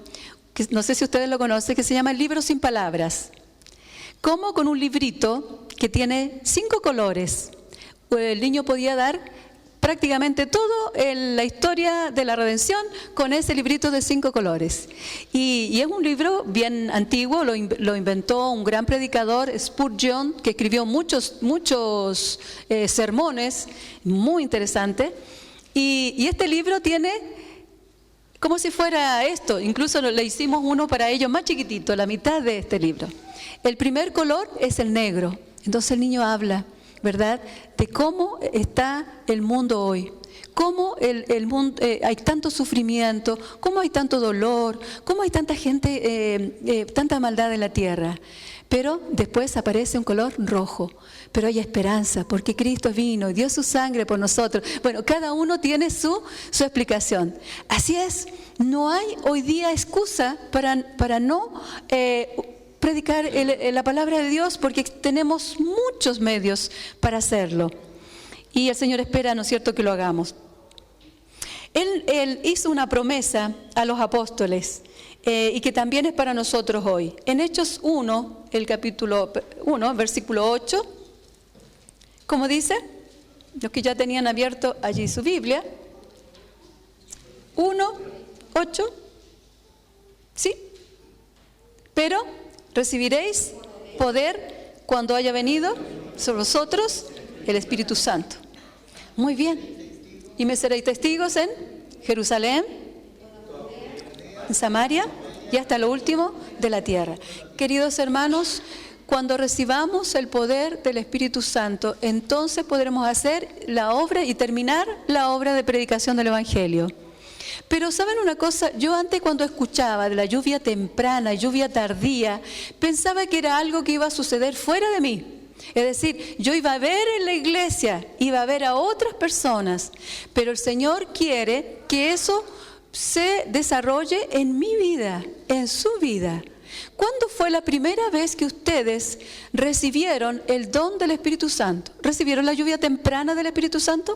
S2: que no sé si ustedes lo conocen, que se llama El Libro Sin Palabras. Como con un librito que tiene 5 colores, el niño podía dar prácticamente todo la historia de la redención con ese librito de 5 colores. Y es un libro bien antiguo, lo inventó un gran predicador, Spurgeon, que escribió muchos sermones, muy interesante. Y este libro tiene como si fuera esto, incluso le hicimos uno para ellos más chiquitito, la mitad de este libro. El primer color es el negro, entonces el niño habla, ¿verdad?, de cómo está el mundo hoy, cómo el mundo, hay tanto sufrimiento, cómo hay tanto dolor, cómo hay tanta gente, tanta maldad en la tierra. Pero después aparece un color rojo, pero hay esperanza, porque Cristo vino y dio su sangre por nosotros. Bueno, cada uno tiene su explicación. Así es, no hay hoy día excusa para no predicar la palabra de Dios, porque tenemos muchos medios para hacerlo. Y el Señor espera, ¿no es cierto?, que lo hagamos. Él hizo una promesa a los apóstoles, y que también es para nosotros hoy. En Hechos 1, el capítulo 1, versículo 8, ¿cómo dice? Los que ya tenían abierto allí su Biblia. 1, 8, ¿sí? Pero recibiréis poder cuando haya venido sobre vosotros el Espíritu Santo. Muy bien. Y me seréis testigos en Jerusalén, en Samaria y hasta lo último de la tierra. Queridos hermanos, cuando recibamos el poder del Espíritu Santo, entonces podremos hacer la obra y terminar la obra de predicación del Evangelio. Pero ¿saben una cosa? Yo antes, cuando escuchaba de la lluvia temprana, lluvia tardía, pensaba que era algo que iba a suceder fuera de mí. Es decir, yo iba a ver en la iglesia, iba a ver a otras personas, pero el Señor quiere que eso se desarrolle en mi vida, en su vida. ¿Cuándo fue la primera vez que ustedes recibieron el don del Espíritu Santo? ¿Recibieron la lluvia temprana del Espíritu Santo?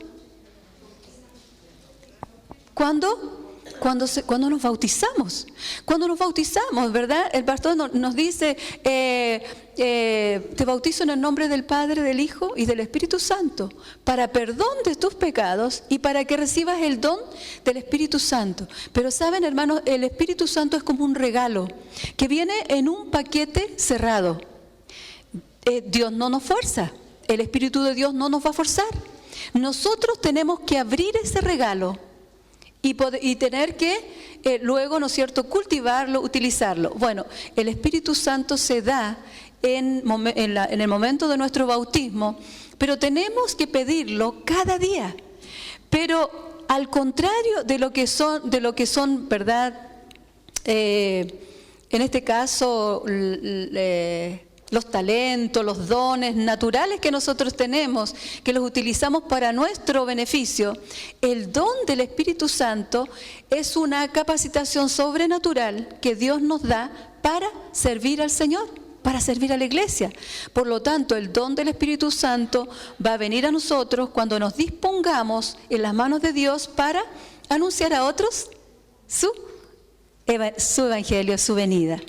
S2: ¿Cuándo? Cuando nos bautizamos. Cuando nos bautizamos, ¿verdad? El pastor nos dice, te bautizo en el nombre del Padre, del Hijo y del Espíritu Santo, para perdón de tus pecados y para que recibas el don del Espíritu Santo. Pero saben, hermanos, el Espíritu Santo es como un regalo que viene en un paquete cerrado. Dios no nos fuerza, el Espíritu de Dios no nos va a forzar. Nosotros tenemos que abrir ese regalo y tener que luego, ¿no es cierto?, cultivarlo, utilizarlo. Bueno, el Espíritu Santo se da en el momento de nuestro bautismo, pero tenemos que pedirlo cada día. Pero al contrario de lo que son, ¿verdad?, en este caso, los talentos, los dones naturales que nosotros tenemos, que los utilizamos para nuestro beneficio, el don del Espíritu Santo es una capacitación sobrenatural que Dios nos da para servir al Señor, para servir a la iglesia. Por lo tanto, el don del Espíritu Santo va a venir a nosotros cuando nos dispongamos en las manos de Dios para anunciar a otros su evangelio, su venida.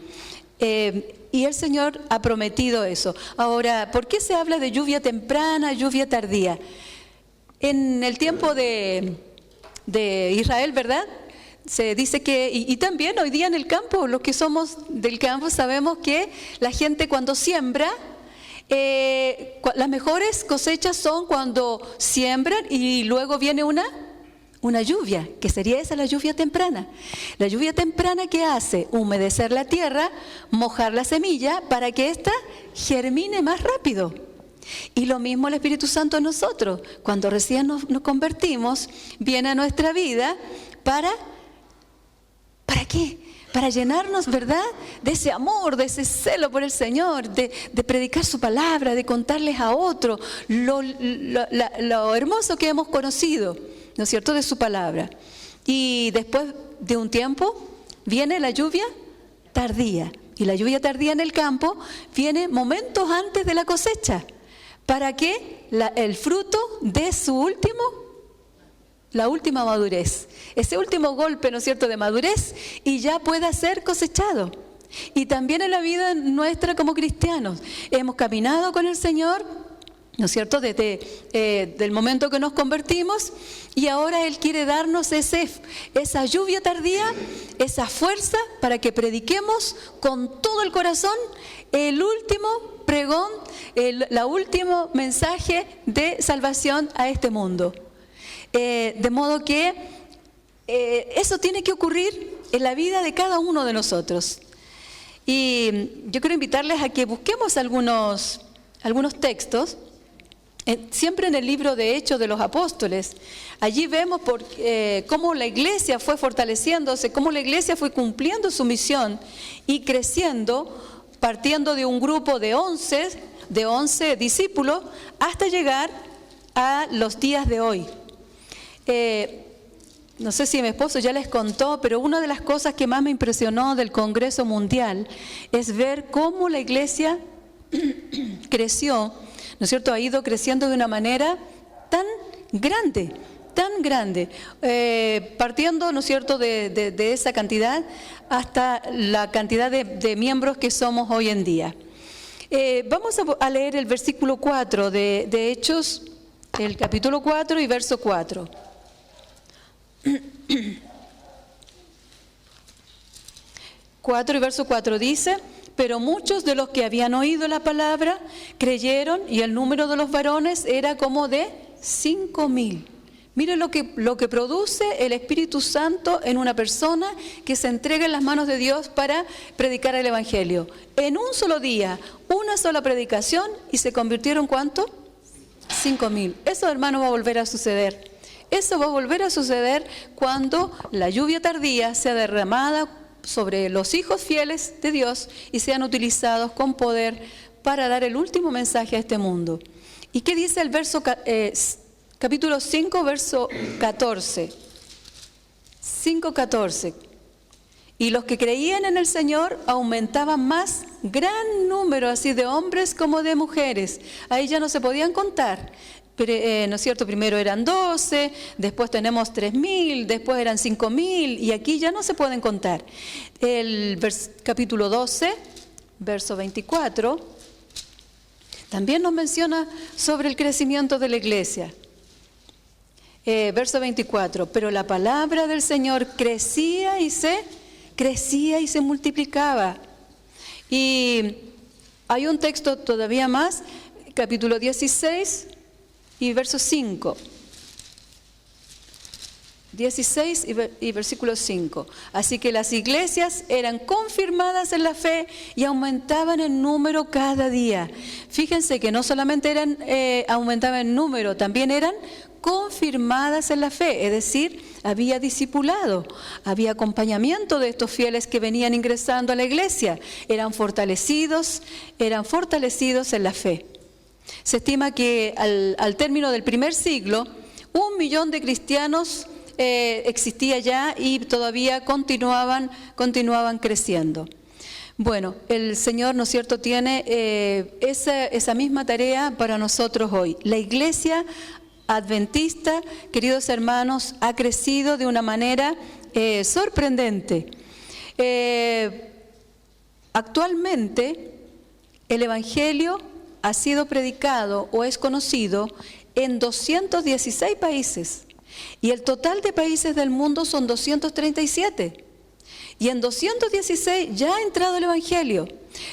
S2: Y el Señor ha prometido eso. Ahora, ¿por qué se habla de lluvia temprana, lluvia tardía? En el tiempo de Israel, ¿verdad? Se dice que, y también hoy día en el campo, los que somos del campo sabemos que la gente cuando siembra, las mejores cosechas son cuando siembran y luego viene una lluvia, que sería esa la lluvia temprana. La lluvia temprana, ¿qué hace? Humedecer la tierra, mojar la semilla para que ésta germine más rápido. Y lo mismo el Espíritu Santo en nosotros. Cuando recién nos convertimos, viene a nuestra vida ¿para qué? Para llenarnos, ¿verdad?, de ese amor, de ese celo por el Señor, de predicar su palabra, de contarles a otros lo hermoso que hemos conocido, ¿no es cierto?, de su palabra. Y después de un tiempo viene la lluvia tardía. Y la lluvia tardía en el campo viene momentos antes de la cosecha, para que el fruto dé la última madurez, ese último golpe, ¿no es cierto?, de madurez, y ya pueda ser cosechado. Y también en la vida nuestra como cristianos, hemos caminado con el Señor, ¿no es cierto?, desde el momento que nos convertimos, y ahora Él quiere darnos esa lluvia tardía, esa fuerza para que prediquemos con todo el corazón el último pregón, el último mensaje de salvación a este mundo. De modo que eso tiene que ocurrir en la vida de cada uno de nosotros. Y yo quiero invitarles a que busquemos algunos textos. Siempre en el libro de Hechos de los Apóstoles, allí vemos cómo la iglesia fue fortaleciéndose, cómo la iglesia fue cumpliendo su misión y creciendo, partiendo de un grupo de 11 discípulos hasta llegar a los días de hoy. No sé si mi esposo ya les contó, pero una de las cosas que más me impresionó del Congreso Mundial es ver cómo la iglesia creció, ¿no es cierto?, ha ido creciendo de una manera tan grande, partiendo, ¿no es cierto?, de esa cantidad hasta la cantidad de miembros que somos hoy en día. Vamos a leer el versículo 4 de Hechos, el capítulo 4 y verso 4. 4 y verso 4 dice: pero muchos de los que habían oído la palabra creyeron, y el número de los varones era como de 5,000. Mire lo que produce el Espíritu Santo en una persona que se entrega en las manos de Dios para predicar el Evangelio. En un solo día, una sola predicación, y se convirtieron, ¿cuánto? 5.000. Eso, hermano, va a volver a suceder. Eso va a volver a suceder cuando la lluvia tardía sea derramada sobre los hijos fieles de Dios y sean utilizados con poder para dar el último mensaje a este mundo. ¿Y qué dice el verso capítulo 5, verso 14? 5:14. Y los que creían en el Señor aumentaban más, gran número así de hombres como de mujeres. Ahí ya no se podían contar. ¿No es cierto? Primero eran 12, después tenemos 3.000, después eran 5.000 y aquí ya no se pueden contar. El capítulo 12, verso 24, también nos menciona sobre el crecimiento de la iglesia. Verso 24, pero la palabra del Señor crecía y se multiplicaba. Y hay un texto todavía más, capítulo 16 y verso 5. 16 y versículo 5. Así que las iglesias eran confirmadas en la fe y aumentaban en número cada día. Fíjense que no solamente aumentaban en número, también eran confirmadas en la fe, es decir, había discipulado, había acompañamiento de estos fieles que venían ingresando a la iglesia, eran fortalecidos en la fe. Se estima que al término del primer siglo, 1 millón de cristianos existía ya y todavía continuaban creciendo. Bueno, el Señor, ¿no es cierto?, tiene esa misma tarea para nosotros hoy. La iglesia adventista, queridos hermanos, ha crecido de una manera sorprendente. Actualmente, el Evangelio ha sido predicado o es conocido en 216 países y el total de países del mundo son 237. Y en 216 ya ha entrado el Evangelio.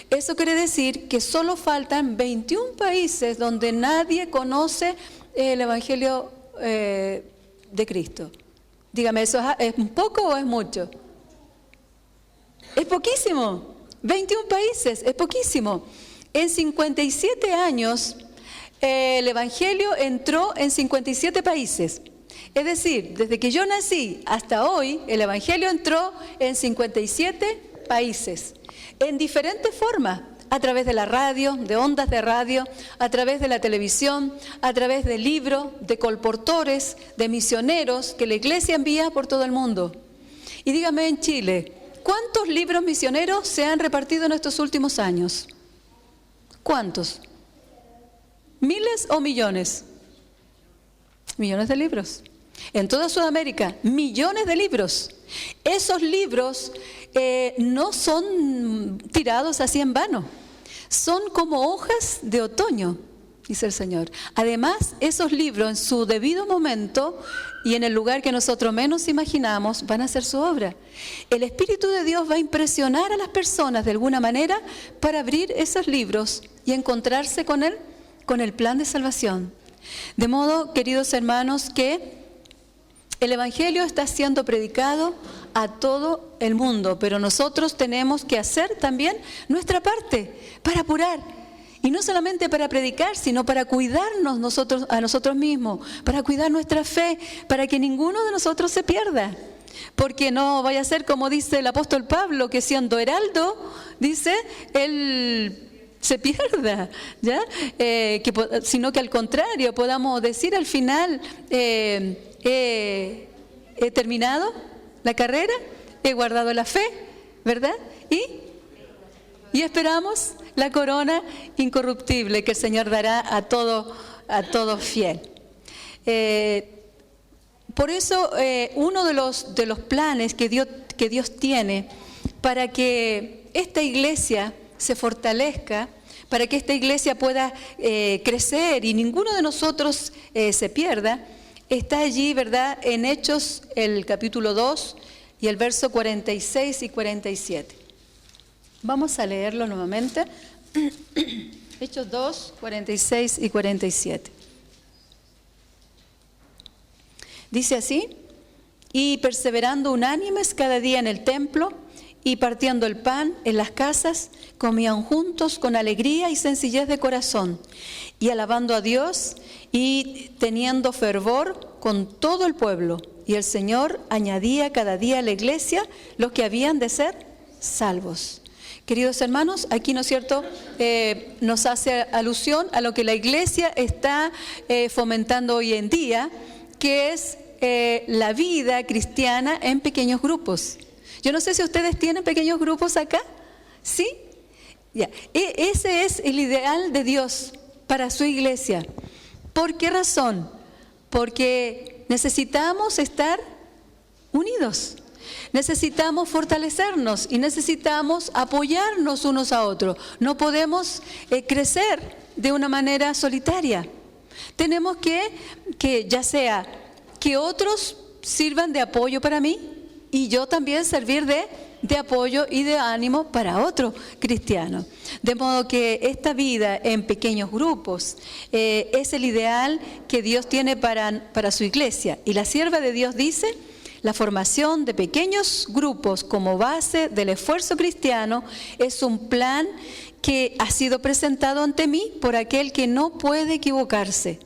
S2: Eso quiere decir que solo faltan 21 países donde nadie conoce el Evangelio de Cristo. Dígame, ¿eso es poco o es mucho? Es poquísimo. 21 países, es poquísimo. En 57 años, el Evangelio entró en 57 países. Es decir, desde que yo nací hasta hoy, el Evangelio entró en 57 países, en diferentes formas, a través de la radio, de ondas de radio, a través de la televisión, a través de libros, de colportores, de misioneros que la iglesia envía por todo el mundo. Y dígame, en Chile, ¿cuántos libros misioneros se han repartido en estos últimos años? ¿Cuántos? ¿Miles o millones? Millones de libros. En toda Sudamérica, millones de libros. Esos libros no son tirados así en vano. Son como hojas de otoño, dice el Señor. Además, esos libros en su debido momento y en el lugar que nosotros menos imaginamos van a hacer su obra. El Espíritu de Dios va a impresionar a las personas de alguna manera para abrir esos libros y encontrarse con el plan de salvación. De modo, queridos hermanos, que el Evangelio está siendo predicado a todo el mundo, pero nosotros tenemos que hacer también nuestra parte para apurar. Y no solamente para predicar, sino para cuidarnos a nosotros mismos, para cuidar nuestra fe, para que ninguno de nosotros se pierda. Porque no vaya a ser como dice el apóstol Pablo, que siendo heraldo, dice, él se pierda, ¿ya? Sino que al contrario, podamos decir al final, he terminado la carrera, he guardado la fe, ¿verdad? Y esperamos la corona incorruptible que el Señor dará a todo fiel. Por eso, uno de los planes que Dios tiene para que esta iglesia se fortalezca, para que esta iglesia pueda crecer y ninguno de nosotros se pierda, está allí, ¿verdad?, en Hechos, el capítulo 2 y el verso 46 y 47. Vamos a leerlo nuevamente. Hechos 2, 46 y 47. Dice así: y perseverando unánimes cada día en el templo y partiendo el pan en las casas, comían juntos con alegría y sencillez de corazón, y alabando a Dios y teniendo fervor con todo el pueblo. Y el Señor añadía cada día a la iglesia los que habían de ser salvos. Queridos hermanos, aquí, ¿no es cierto?, nos hace alusión a lo que la iglesia está fomentando hoy en día, que es la vida cristiana en pequeños grupos. Yo no sé si ustedes tienen pequeños grupos acá, ¿sí? Ya. Ese es el ideal de Dios para su iglesia. ¿Por qué razón? Porque necesitamos estar unidos. Necesitamos fortalecernos y necesitamos apoyarnos unos a otros. No podemos crecer de una manera solitaria. Tenemos que ya sea que otros sirvan de apoyo para mí y yo también servir de apoyo y de ánimo para otro cristiano. De modo que esta vida en pequeños grupos es el ideal que Dios tiene para su iglesia. Y la sierva de Dios dice: la formación de pequeños grupos como base del esfuerzo cristiano es un plan que ha sido presentado ante mí por aquel que no puede equivocarse.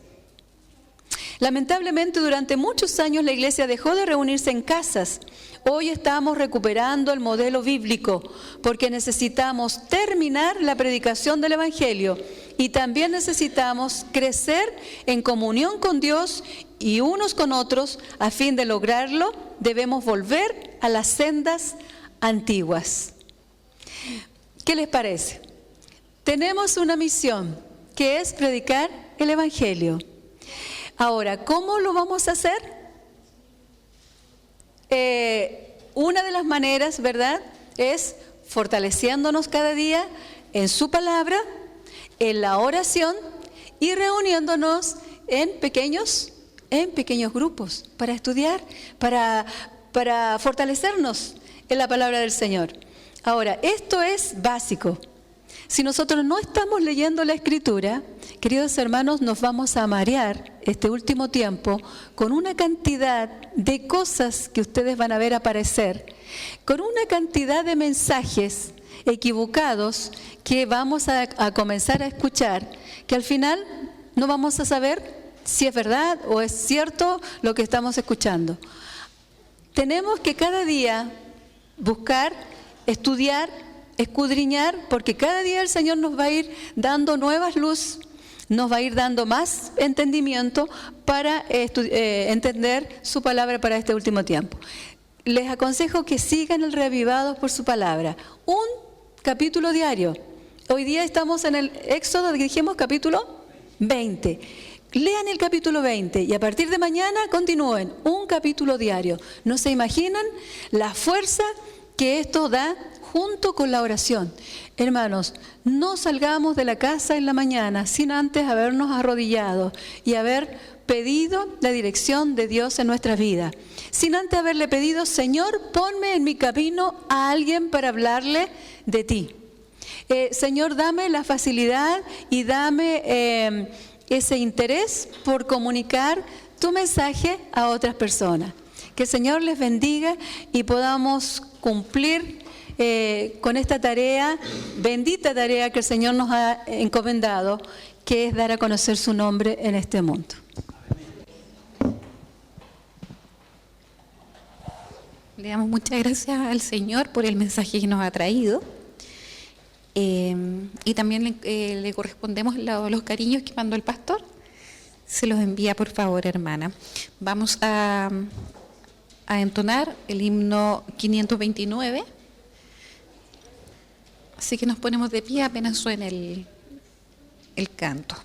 S2: Lamentablemente, durante muchos años la iglesia dejó de reunirse en casas. Hoy estamos recuperando el modelo bíblico porque necesitamos terminar la predicación del Evangelio y también necesitamos crecer en comunión con Dios y unos con otros. A fin de lograrlo, debemos volver a las sendas antiguas. ¿Qué les parece? Tenemos una misión que es predicar el Evangelio. Ahora, ¿cómo lo vamos a hacer? Una de las maneras, ¿verdad?, es fortaleciéndonos cada día en su palabra, en la oración y reuniéndonos en pequeños grupos para estudiar, para fortalecernos en la palabra del Señor. Ahora, esto es básico. Si nosotros no estamos leyendo la Escritura, queridos hermanos, nos vamos a marear este último tiempo con una cantidad de cosas que ustedes van a ver aparecer, con una cantidad de mensajes equivocados que vamos a comenzar a escuchar, que al final no vamos a saber si es verdad o es cierto lo que estamos escuchando. Tenemos que cada día buscar, estudiar, escudriñar, porque cada día el Señor nos va a ir dando nuevas luz, nos va a ir dando más entendimiento para entender su palabra para este último tiempo. Les aconsejo que sigan el Reavivados por su palabra. Un capítulo diario. Hoy día estamos en el Éxodo, dijimos capítulo 20. Lean el capítulo 20 y a partir de mañana continúen un capítulo diario. ¿No se imaginan la fuerza que esto da junto con la oración? Hermanos, no salgamos de la casa en la mañana sin antes habernos arrodillado y haber pedido la dirección de Dios en nuestra vida. Sin antes haberle pedido: Señor, ponme en mi camino a alguien para hablarle de ti. Señor, dame la facilidad y dame ese interés por comunicar tu mensaje a otras personas. Que el Señor les bendiga y podamos cumplir con esta tarea, bendita tarea que el Señor nos ha encomendado, que es dar a conocer su nombre en este mundo.
S10: Le damos muchas gracias al Señor por el mensaje que nos ha traído. Y también le correspondemos los cariños que mandó el pastor. Se los envía, por favor, hermana. Vamos a entonar el himno 529. Así que nos ponemos de pie apenas suene el canto.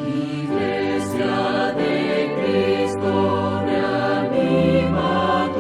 S8: Iglesia de Cristo, reanima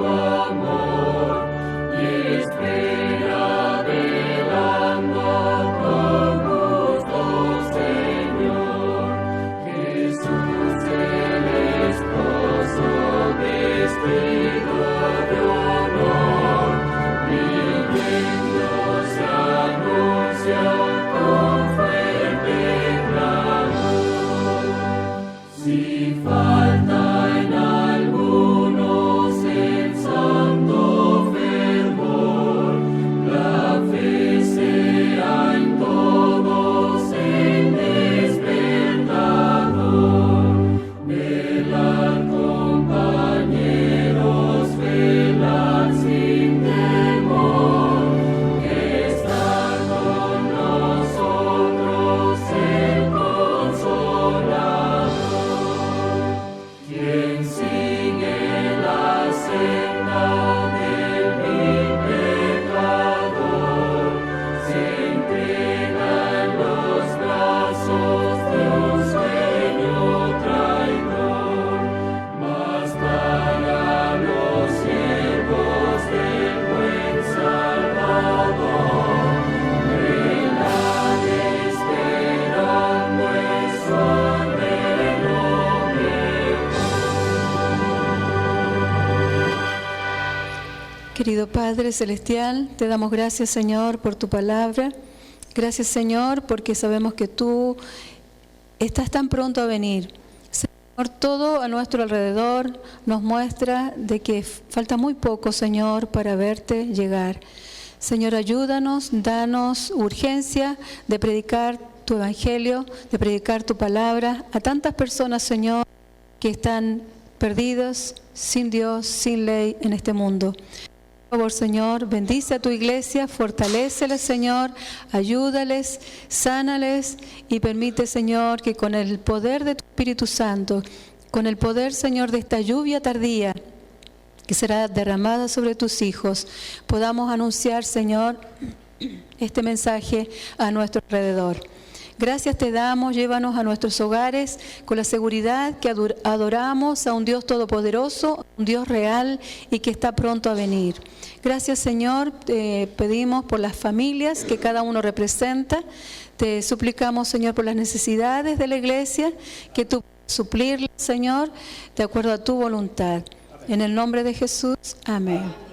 S2: Querido Padre Celestial, te damos gracias, Señor, por tu palabra. Gracias, Señor, porque sabemos que tú estás tan pronto a venir. Señor, todo a nuestro alrededor nos muestra de que falta muy poco, Señor, para verte llegar. Señor, ayúdanos, danos urgencia de predicar tu evangelio, de predicar tu palabra a tantas personas, Señor, que están perdidas, sin Dios, sin ley en este mundo. Por favor, Señor, bendice a tu iglesia, fortaléceles, Señor, ayúdales, sánales y permite, Señor, que con el poder de tu Espíritu Santo, con el poder, Señor, de esta lluvia tardía que será derramada sobre tus hijos, podamos anunciar, Señor, este mensaje a nuestro alrededor. Gracias te damos, llévanos a nuestros hogares con la seguridad que adoramos a un Dios todopoderoso, un Dios real y que está pronto a venir. Gracias, Señor, te pedimos por las familias que cada uno representa. Te suplicamos, Señor, por las necesidades de la iglesia, que tú puedas suplirlas, Señor, de acuerdo a tu voluntad. En el nombre de Jesús, amén.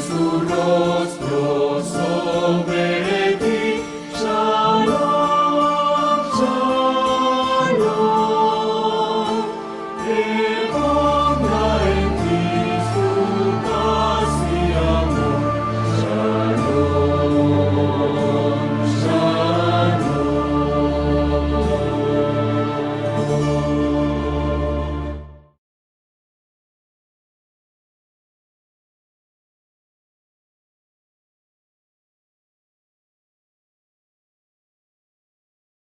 S13: Su